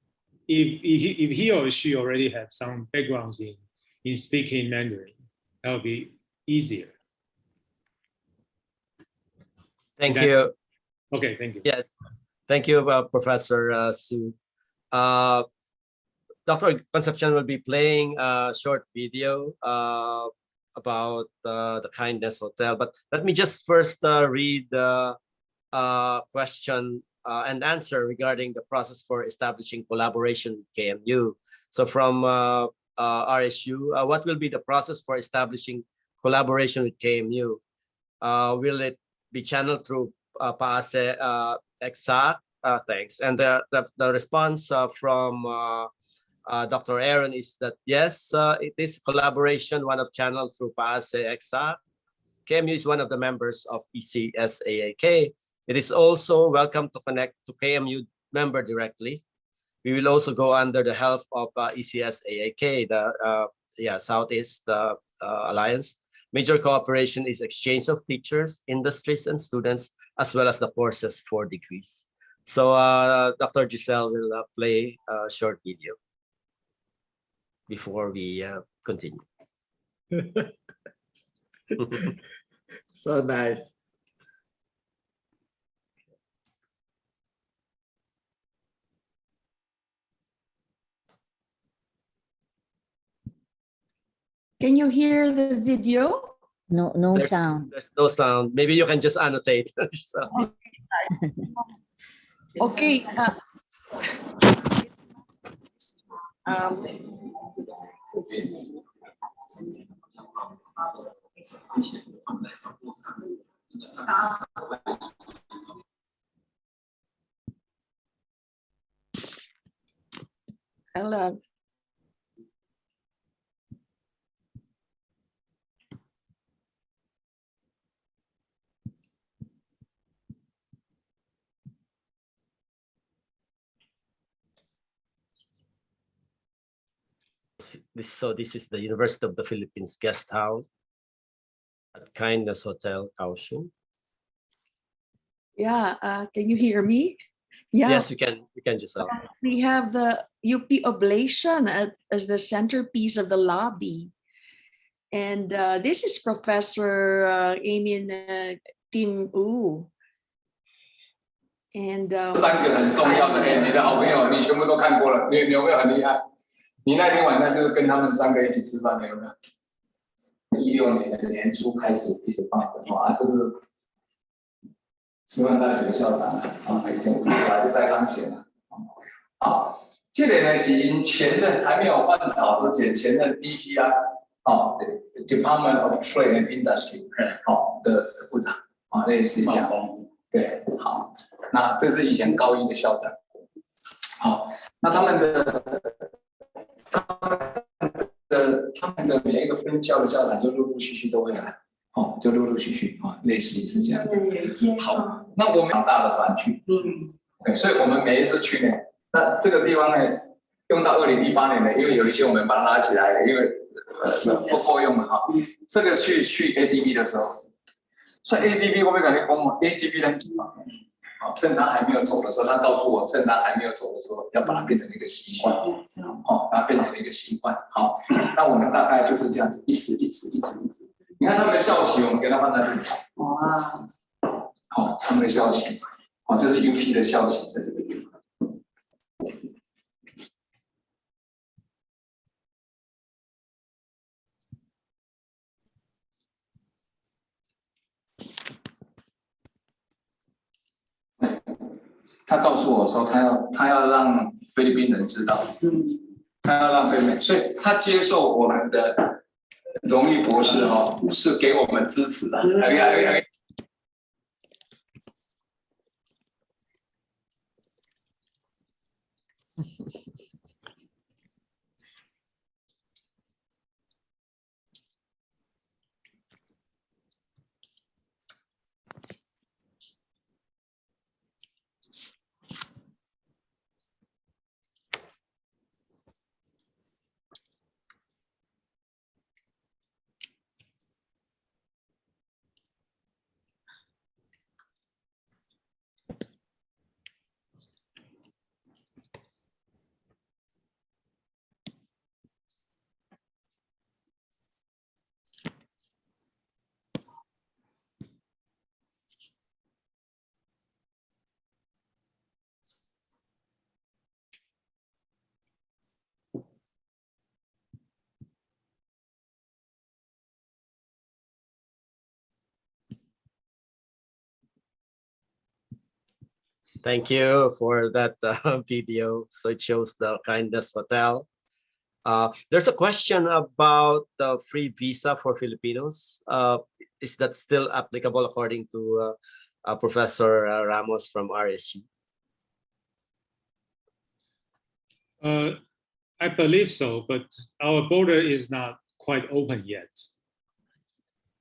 if he or she already have some backgrounds in speaking Mandarin, that would be easier. Thank you. Okay, thank you. Yes, thank you, Professor Su. Dr. Concepcion will be playing a short video about the Kindness Hotel. But let me just first read the question and answer regarding the process for establishing collaboration with KMU. So from RSU, what will be the process for establishing collaboration with KMU? Will it be channeled through PAASE exact? Thanks. And the response from Dr. Aaron is that yes, it is collaboration, one of channels through PAASE exact. KMU is one of the members of ECSAAK. It is also welcome to connect to KMU member directly. We will also go under the help of ECSAAK, the Southeast Alliance. Major cooperation is exchange of teachers, industries, and students, as well as the courses for degrees. So Dr. Giselle will play a short video before we continue. So nice. Can you hear the video? No sound. There's no sound. Maybe you can just annotate. So. Okay. Hello. This is the University of the Philippines guest house at Kindness Hotel, Kaohsiung. Yeah, can you hear me? Yeah. Yes, we can just. We have the UP Oblation as the centerpiece of the lobby. And this is Professor Amin Tim Wu. And 3个很重要的，你的好朋友你全部都看过了，你有没有很厉害？你那天晚上就是跟他们3个一起吃饭，有没有？16年的年初开始一直放的都是师范大学的校长以前我就带上钱了。这个呢是因前任还没有换草之前，前任 DTI Department of Trade and Industry 的部长类似一下。对，好，那这是以前高一的校长。好，那他们的每一个分校的校长就陆陆续续都会来，就陆陆续续类似是这样子。好，那我们长大的团去，对，所以我们每一次去呢，那这个地方呢，用到2018年呢，因为有一些我们把它拉起来了，因为不够用了这个去 ADB 的时候。所以 ADB 我会跟你讲嘛 ，ADB 很紧嘛，趁他还没有走的时候，他告诉我，趁他还没有走的时候，要把它变成一个习惯，把它变成一个习惯。好，那我们大概就是这样子，一直。你看他们的校旗，我们给他放在这里。哇，他们的校旗，这是 UP 的校旗，在这个地方。他告诉我说，他要让菲律宾人知道，他要让菲律宾，所以他接受我们的荣誉博士是给我们支持的。Thank you for that video. So it shows the Kindness Hotel. There's a question about the free visa for Filipinos. Is that still applicable according to Professor Ramos from RSU? I believe so, but our border is not quite open yet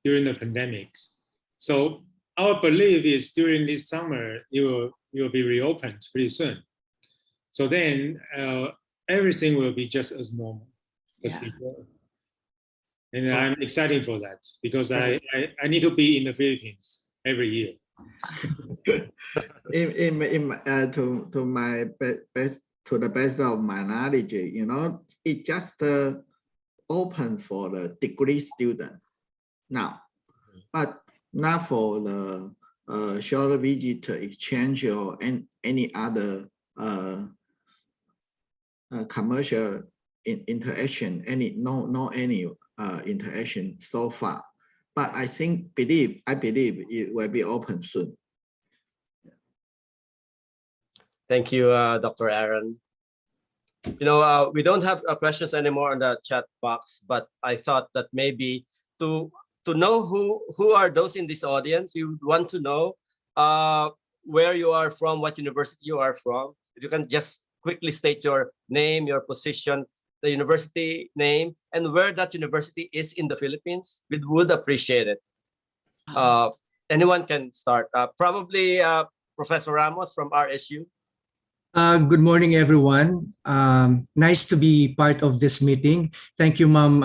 during the pandemics. So our belief is during this summer, it will be reopened pretty soon. So then everything will be just as normal as before. And I'm excited for that because I need to be in the Philippines every year. To the best of my knowledge, it just open for the degree student now, but not for the short visit exchange or any other commercial interaction. No any interaction so far. But I believe it will be open soon. Thank you, Dr. Aaron. We don't have questions anymore in the chat box, but I thought that maybe to know who are those in this audience, you want to know where you are from, what university you are from. If you can just quickly state your name, your position, the university name, and where that university is in the Philippines, we would appreciate it. Anyone can start. Probably Professor Ramos from RSU. Good morning, everyone. Nice to be part of this meeting. Thank you, Ma'am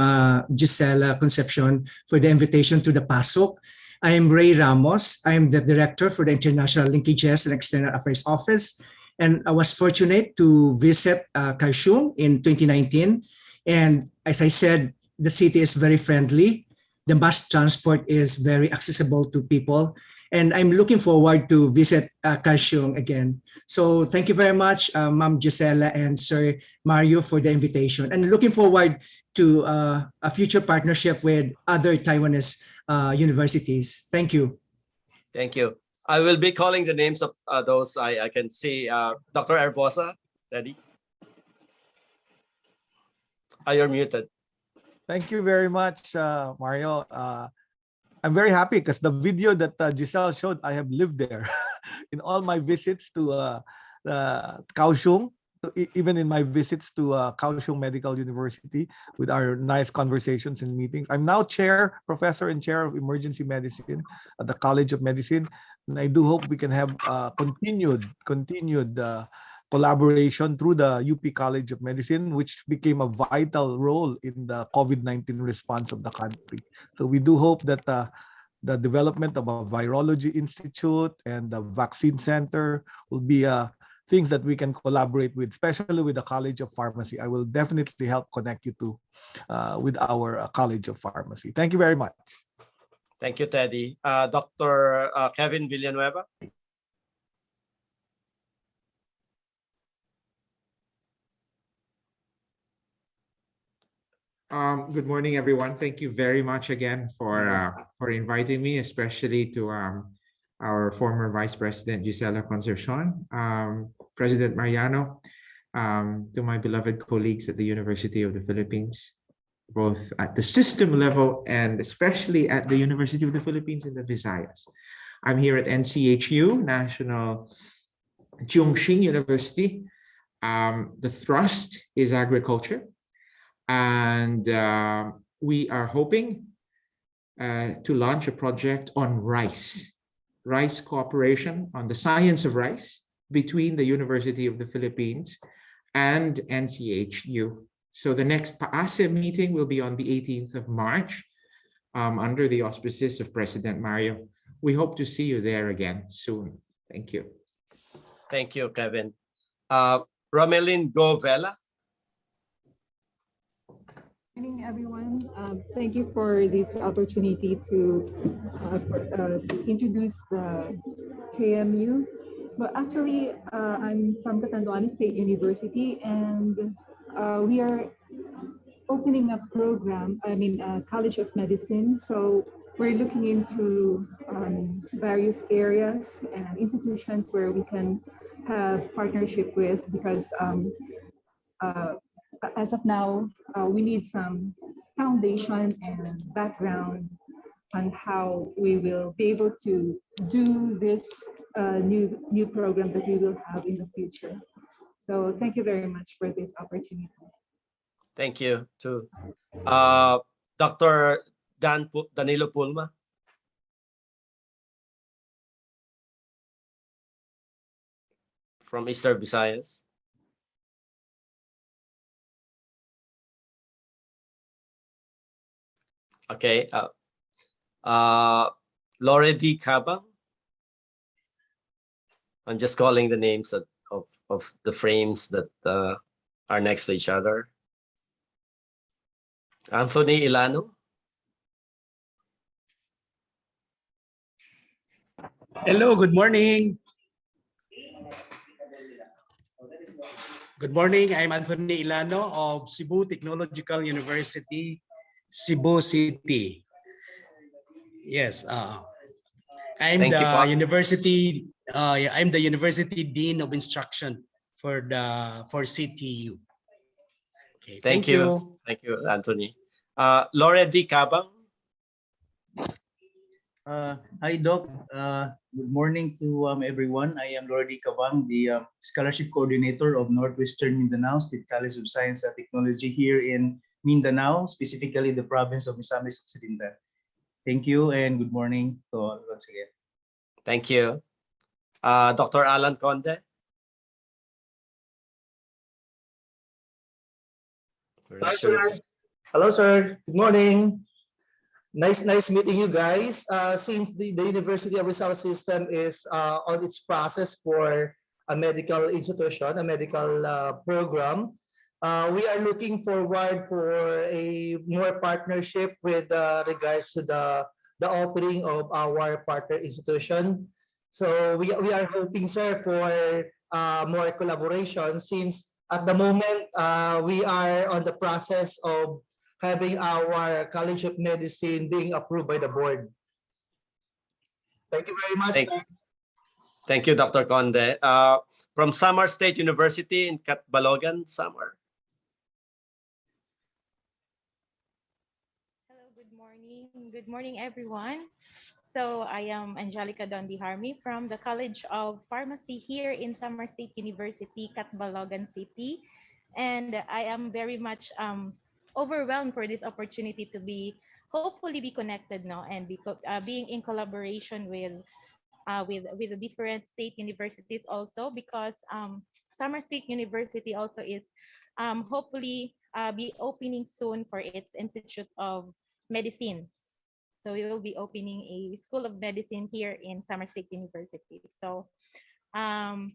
Gisela Concepcion, for the invitation to the PASOK. I am Ray Ramos. I am the Director for the International Linkages and External Affairs Office. And I was fortunate to visit Kaohsiung in 2019. And as I said, the city is very friendly. The bus transport is very accessible to people. And I'm looking forward to visit Kaohsiung again. So thank you very much, Ma'am Gisela and Sir Mario, for the invitation. And looking forward to a future partnership with other Taiwanese universities. Thank you. Thank you. I will be calling the names of those I can see. Dr. Erbosa, Daddy. You're muted. Thank you very much, Mario. I'm very happy because the video that Giselle showed, I have lived there in all my visits to Kaohsiung, even in my visits to Kaohsiung Medical University with our nice conversations and meetings. I'm now professor and chair of emergency medicine at the College of Medicine. And I do hope we can have continued collaboration through the UP College of Medicine, which became a vital role in the COVID-19 response of the country. So we do hope that the development of a virology institute and the vaccine center will be things that we can collaborate with, especially with the College of Pharmacy. I will definitely help connect you to with our College of Pharmacy. Thank you very much. Thank you, Teddy. Dr. Kevin Villanueva. Good morning, everyone. Thank you very much again for inviting me, especially to our former Vice President Gisela Concepcion, President Mariano, to my beloved colleagues at the University of the Philippines, both at the system level and especially at the University of the Philippines in the Visayas. I'm here at NCHU, National Chongqing University. The thrust is agriculture. And we are hoping to launch a project on rice cooperation on the science of rice between the University of the Philippines and NCHU. So the next PAASE meeting will be on the 18th of March under the auspices of President Mario. We hope to see you there again soon. Thank you. Thank you, Kevin. Romelin Govela. Good morning, everyone. Thank you for this opportunity to introduce the KMU. But actually, I'm from Catanduanes State University, and we are opening a program, College of Medicine. So we're looking into various areas and institutions where we can have partnership with, because as of now, we need some foundation and background on how we will be able to do this new program that we will have in the future. So thank you very much for this opportunity. Thank you too. Dr. Danilo Pulma. From Eastern Visayas. Okay. Lore D. Cabang. I'm just calling the names of the frames that are next to each other. Anthony Ilano. Hello, good morning. Good morning, I'm Anthony Ilano of Cebu Technological University, Cebu City. Yes, I'm the University Dean of Instruction for CTU. Okay, Thank you. Thank you, Anthony. Lore D. Cabang. Hi, Doc. Good morning to everyone. I am Lordy Cabang, the Scholarship Coordinator of Northwestern Mindanao State College of Science and Technology here in Mindanao, specifically the province of Misamis Occidental. Thank you and good morning to all once again. Thank you. Dr. Alan Conde. Hi, sir. Hello, sir. Good morning. Nice meeting you guys. Since the University of Rizal system is on its process for a medical institution, a medical program, we are looking forward for a more partnership with regards to the the opening of our partner institution. So we are hoping, sir, for more collaboration, since at the moment we are on the process of having our College of Medicine being approved by the board. Thank you very much. Thank you, Dr. Conde. From Samar State University in Catbalogan, Samar. Hello, good morning. Good morning, everyone. So I am Angelica Dondiharmi from the College of Pharmacy here in Samar State University, Catbalogan City. And I am very much overwhelmed for this opportunity to hopefully be connected now and being in collaboration with the different state universities also, because Samar State University also is hopefully be opening soon for its Institute of Medicine. So we will be opening a School of Medicine here in Samar State University. So I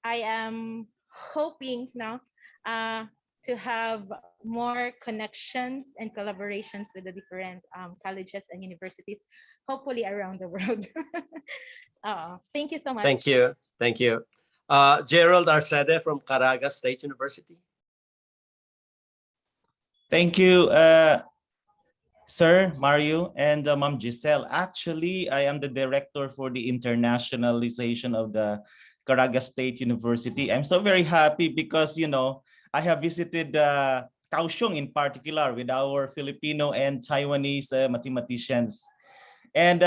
am hoping now to have more connections and collaborations with the different colleges and universities, hopefully around the world. Thank you so much. Thank you. Thank you. Gerald Arcede from Caraga State University. Thank you, Sir Mario and Ma'am Giselle. Actually, I am the director for the internationalization of the Caraga State University. I'm so very happy because, you know, I have visited Kaohsiung in particular with our Filipino and Taiwanese mathematicians. And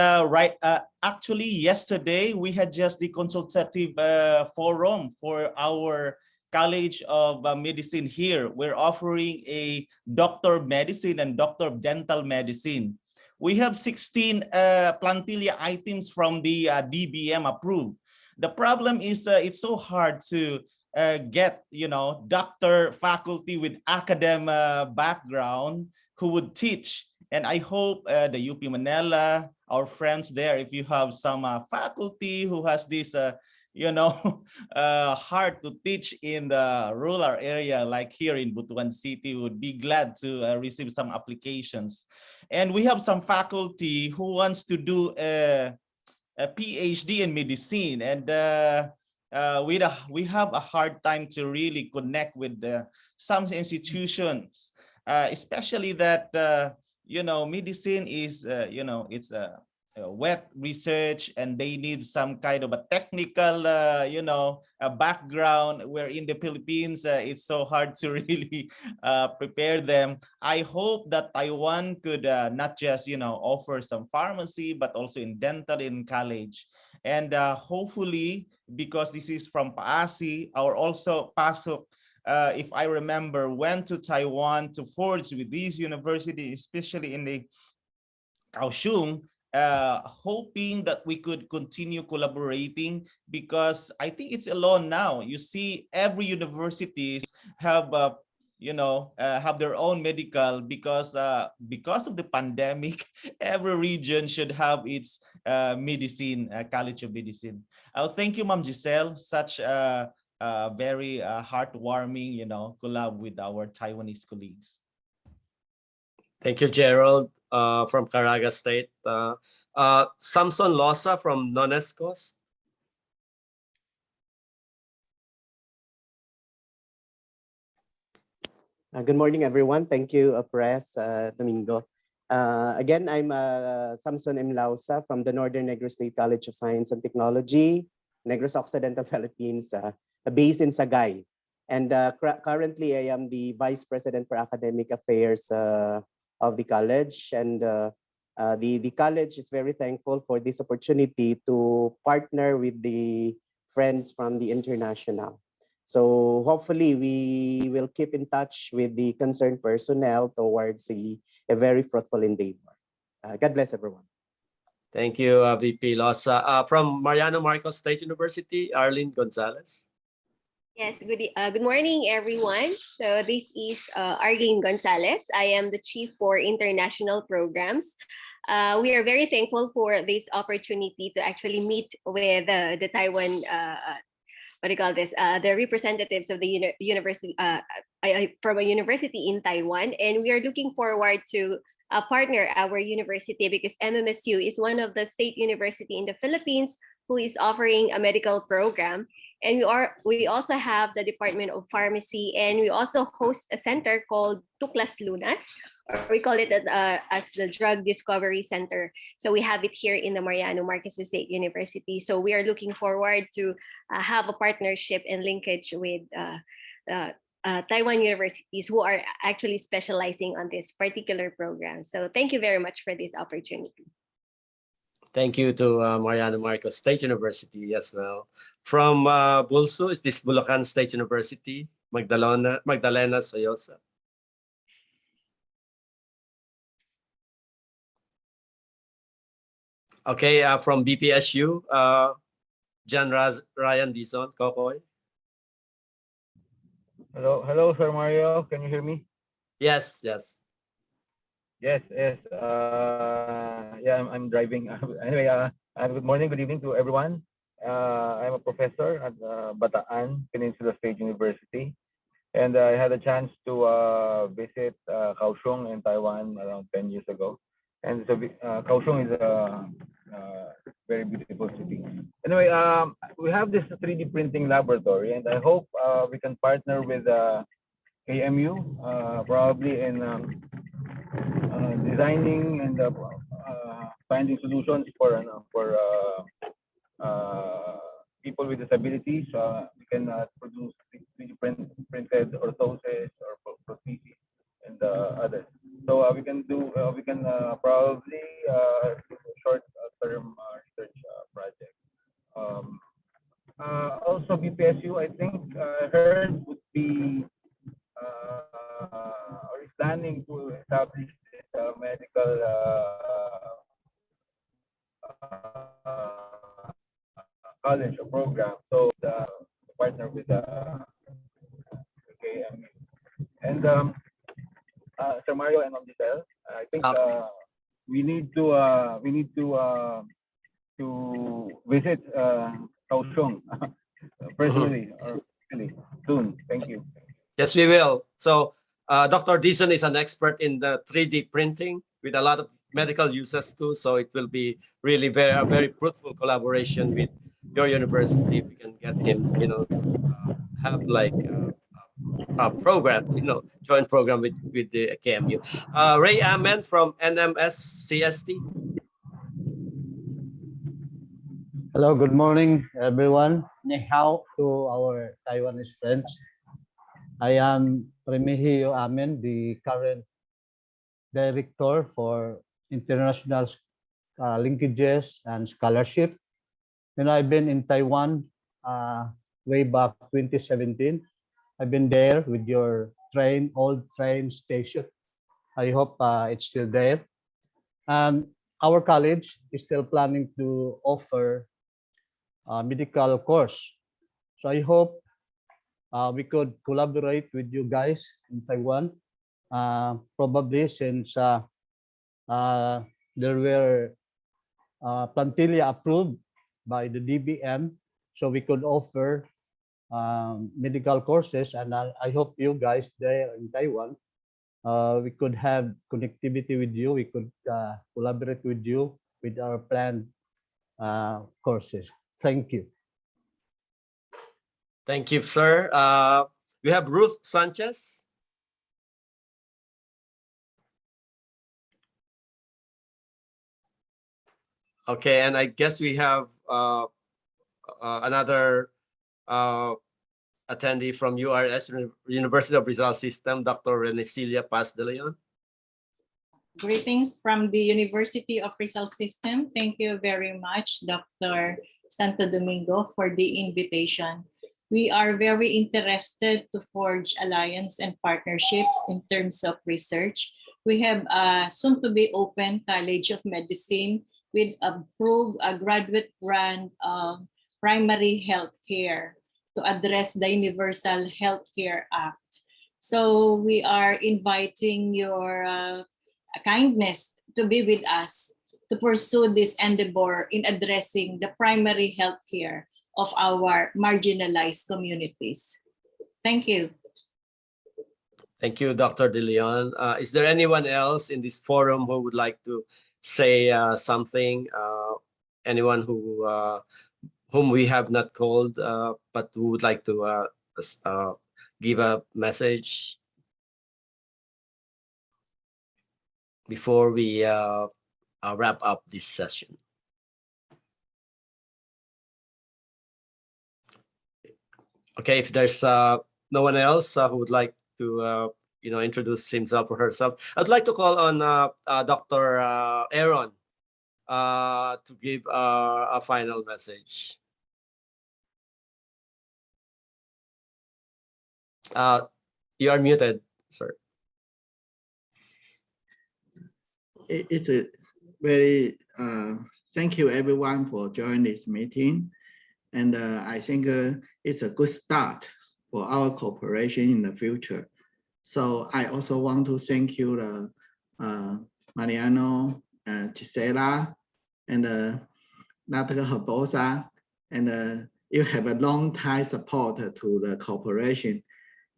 actually yesterday we had just the consultative forum for our College of Medicine here. We're offering a Doctor of Medicine and Doctor of Dental Medicine. We have 16 plantilla items from the DBM approved. The problem is it's so hard to get, you know, doctor faculty with academic background who would teach. And I hope the UP Manila, our friends there, if you have some faculty who has this, you know, hard to teach in the rural area, like here in Butuan City, would be glad to receive some applications. And we have some faculty who wants to do a PhD in medicine, and we have a hard time to really connect with some institutions, especially that you know, medicine is you know, it's a wet research, and they need some kind of a technical you know, a background, where in the Philippines it's so hard to really prepare them. I hope that Taiwan could not just, you know, offer some pharmacy, but also in dental in college. And hopefully, because this is from PAASE, or also PASOK, if I remember, went to Taiwan to forge with these universities, especially in the Kaohsiung, hoping that we could continue collaborating, because I think it's alone now. You see, every universities have you know, have their own medical, because of the pandemic. Every region should have its medicine, College of Medicine. Thank you, Ma'am Giselle. Such a very heartwarming, you know, collab with our Taiwanese colleagues. Thank you, Gerald, from Caraga State. Samson Losa from Nonescos. Good morning, everyone. Thank you, Press Domingo. Again, I'm Samson M. Lausa from the Northern Negros State College of Science and Technology, Negros Occidental Philippines, based in Sagay. And currently, I am the Vice President for Academic Affairs of the college. And the college is very thankful for this opportunity to partner with the friends from the international. So hopefully we will keep in touch with the concerned personnel towards a very fruitful endeavor. God bless everyone. Thank you, VP Losa. From Mariano Marcos State University, Arlene Gonzalez. Yes, good morning, everyone. So this is Arlene Gonzalez. I am the Chief for International Programs. We are very thankful for this opportunity to actually meet with the Taiwan what do you call this? The representatives of the university from a university in Taiwan, and we are looking forward to partner our university, because MMSU is one of the state university in the Philippines who is offering a medical program. And we also have the Department of Pharmacy, and we also host a center called Tuklas Lunas, or we call it as the Drug Discovery Center. So we have it here in the Mariano Marquez State University. So we are looking forward to have a partnership and linkage with Taiwan universities who are actually specializing on this particular program. So thank you very much for this opportunity. Thank you to Mariano Marcos State University as well. From Bulso, is this Bulacan State University, Magdalena Soyosa. Okay, from BPSU, John Ryan Dizon, Kokoy. Hello, Sir Mario. Can you hear me? Yes, yes. Yes. Yeah, I'm driving. Anyway, good morning, good evening to everyone. I'm a professor at Bataan Peninsula State University, and I had a chance to visit Kaohsiung in Taiwan around 10 years ago. And so Kaohsiung is a very beautiful city. Anyway, we have this 3D printing laboratory, and I hope we can partner with KMU, probably in designing and finding solutions for people with disabilities. We can produce 3D printed orthoses or prostheses and others. So we can probably do a short-term research project. Also, BPSU, I think, heard would be or is planning to establish this medical college or program. So the partner with KMU. And Sir Mario and Giselle, I think we need to visit Kaohsiung personally or really soon. Thank you. Yes, we will. So Dr. Dizon is an expert in the 3D printing with a lot of medical uses too. So it will be really a very fruitful collaboration with your university if we can get him, have like a program, joint program with the KMU. Ray Amen from NMS CST. Hello, good morning, everyone. Ni hao to our Taiwanese friends. I am Remigio Amen, the current director for international linkages and scholarship. And I've been in Taiwan way back 2017. I've been there with your old train station. I hope it's still there. Our college is still planning to offer a medical course. So I hope we could collaborate with you guys in Taiwan, probably since there were Plantilia approved by the DBM, so we could offer medical courses. And I hope you guys there in Taiwan, we could have connectivity with you. We could collaborate with you with our planned courses. Thank you. Thank you, sir. We have Ruth Sanchez. Okay, and I guess we have another attendee from URS, University of Rizal System, Dr. Renecilia Paz de Leon. Greetings from the University of Rizal System. Thank you very much, Dr. Santo Domingo, for the invitation. We are very interested to forge alliance and partnerships in terms of research. We have a soon-to-be open College of Medicine with approved graduate grant primary health care to address the Universal Healthcare Act. So we are inviting your kindness to be with us to pursue this endeavor in addressing the primary health care of our marginalized communities. Thank you. Thank you, Dr. De Leon. Is there anyone else in this forum who would like to say something? Anyone whom we have not called, but who would like to give a message before we wrap up this session? Okay, if there's no one else who would like to introduce himself or herself, I'd like to call on Dr. Aaron to give a final message. You are muted, sir. It's a very thank you everyone for joining this meeting, and I think it's a good start for our cooperation in the future. So I also want to thank you, Mariano, Gisela, and Dr. Herbosa, and you have a long time support to the cooperation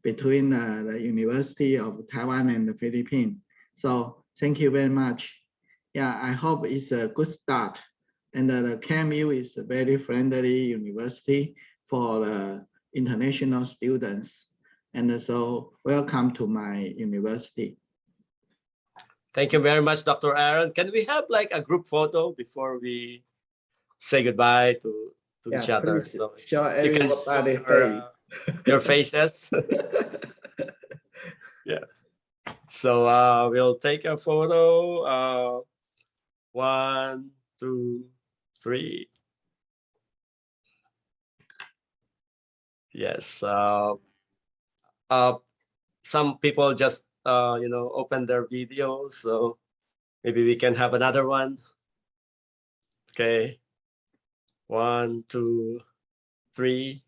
between the University of Taiwan and the Philippines. So thank you very much. Yeah, I hope it's a good start. And the KMU is a very friendly university for international students. And so welcome to my university. Thank you very much, Dr. Aaron. Can we have like a group photo before we say goodbye to each other? So show you can everybody show your faces. Yeah. So we'll take a photo. 1, 2, 3. Yes. Some people just open their video, so maybe we can have another one. Okay. 1, 2, 3.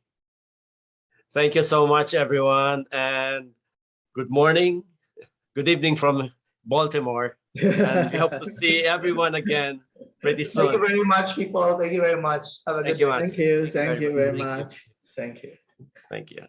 Thank you so much, everyone, and good morning, good evening from Baltimore, and we hope to see everyone again pretty soon. Thank you very much, people. Thank you very much. Have a good day. Thank you very much. Thank you. Thank you.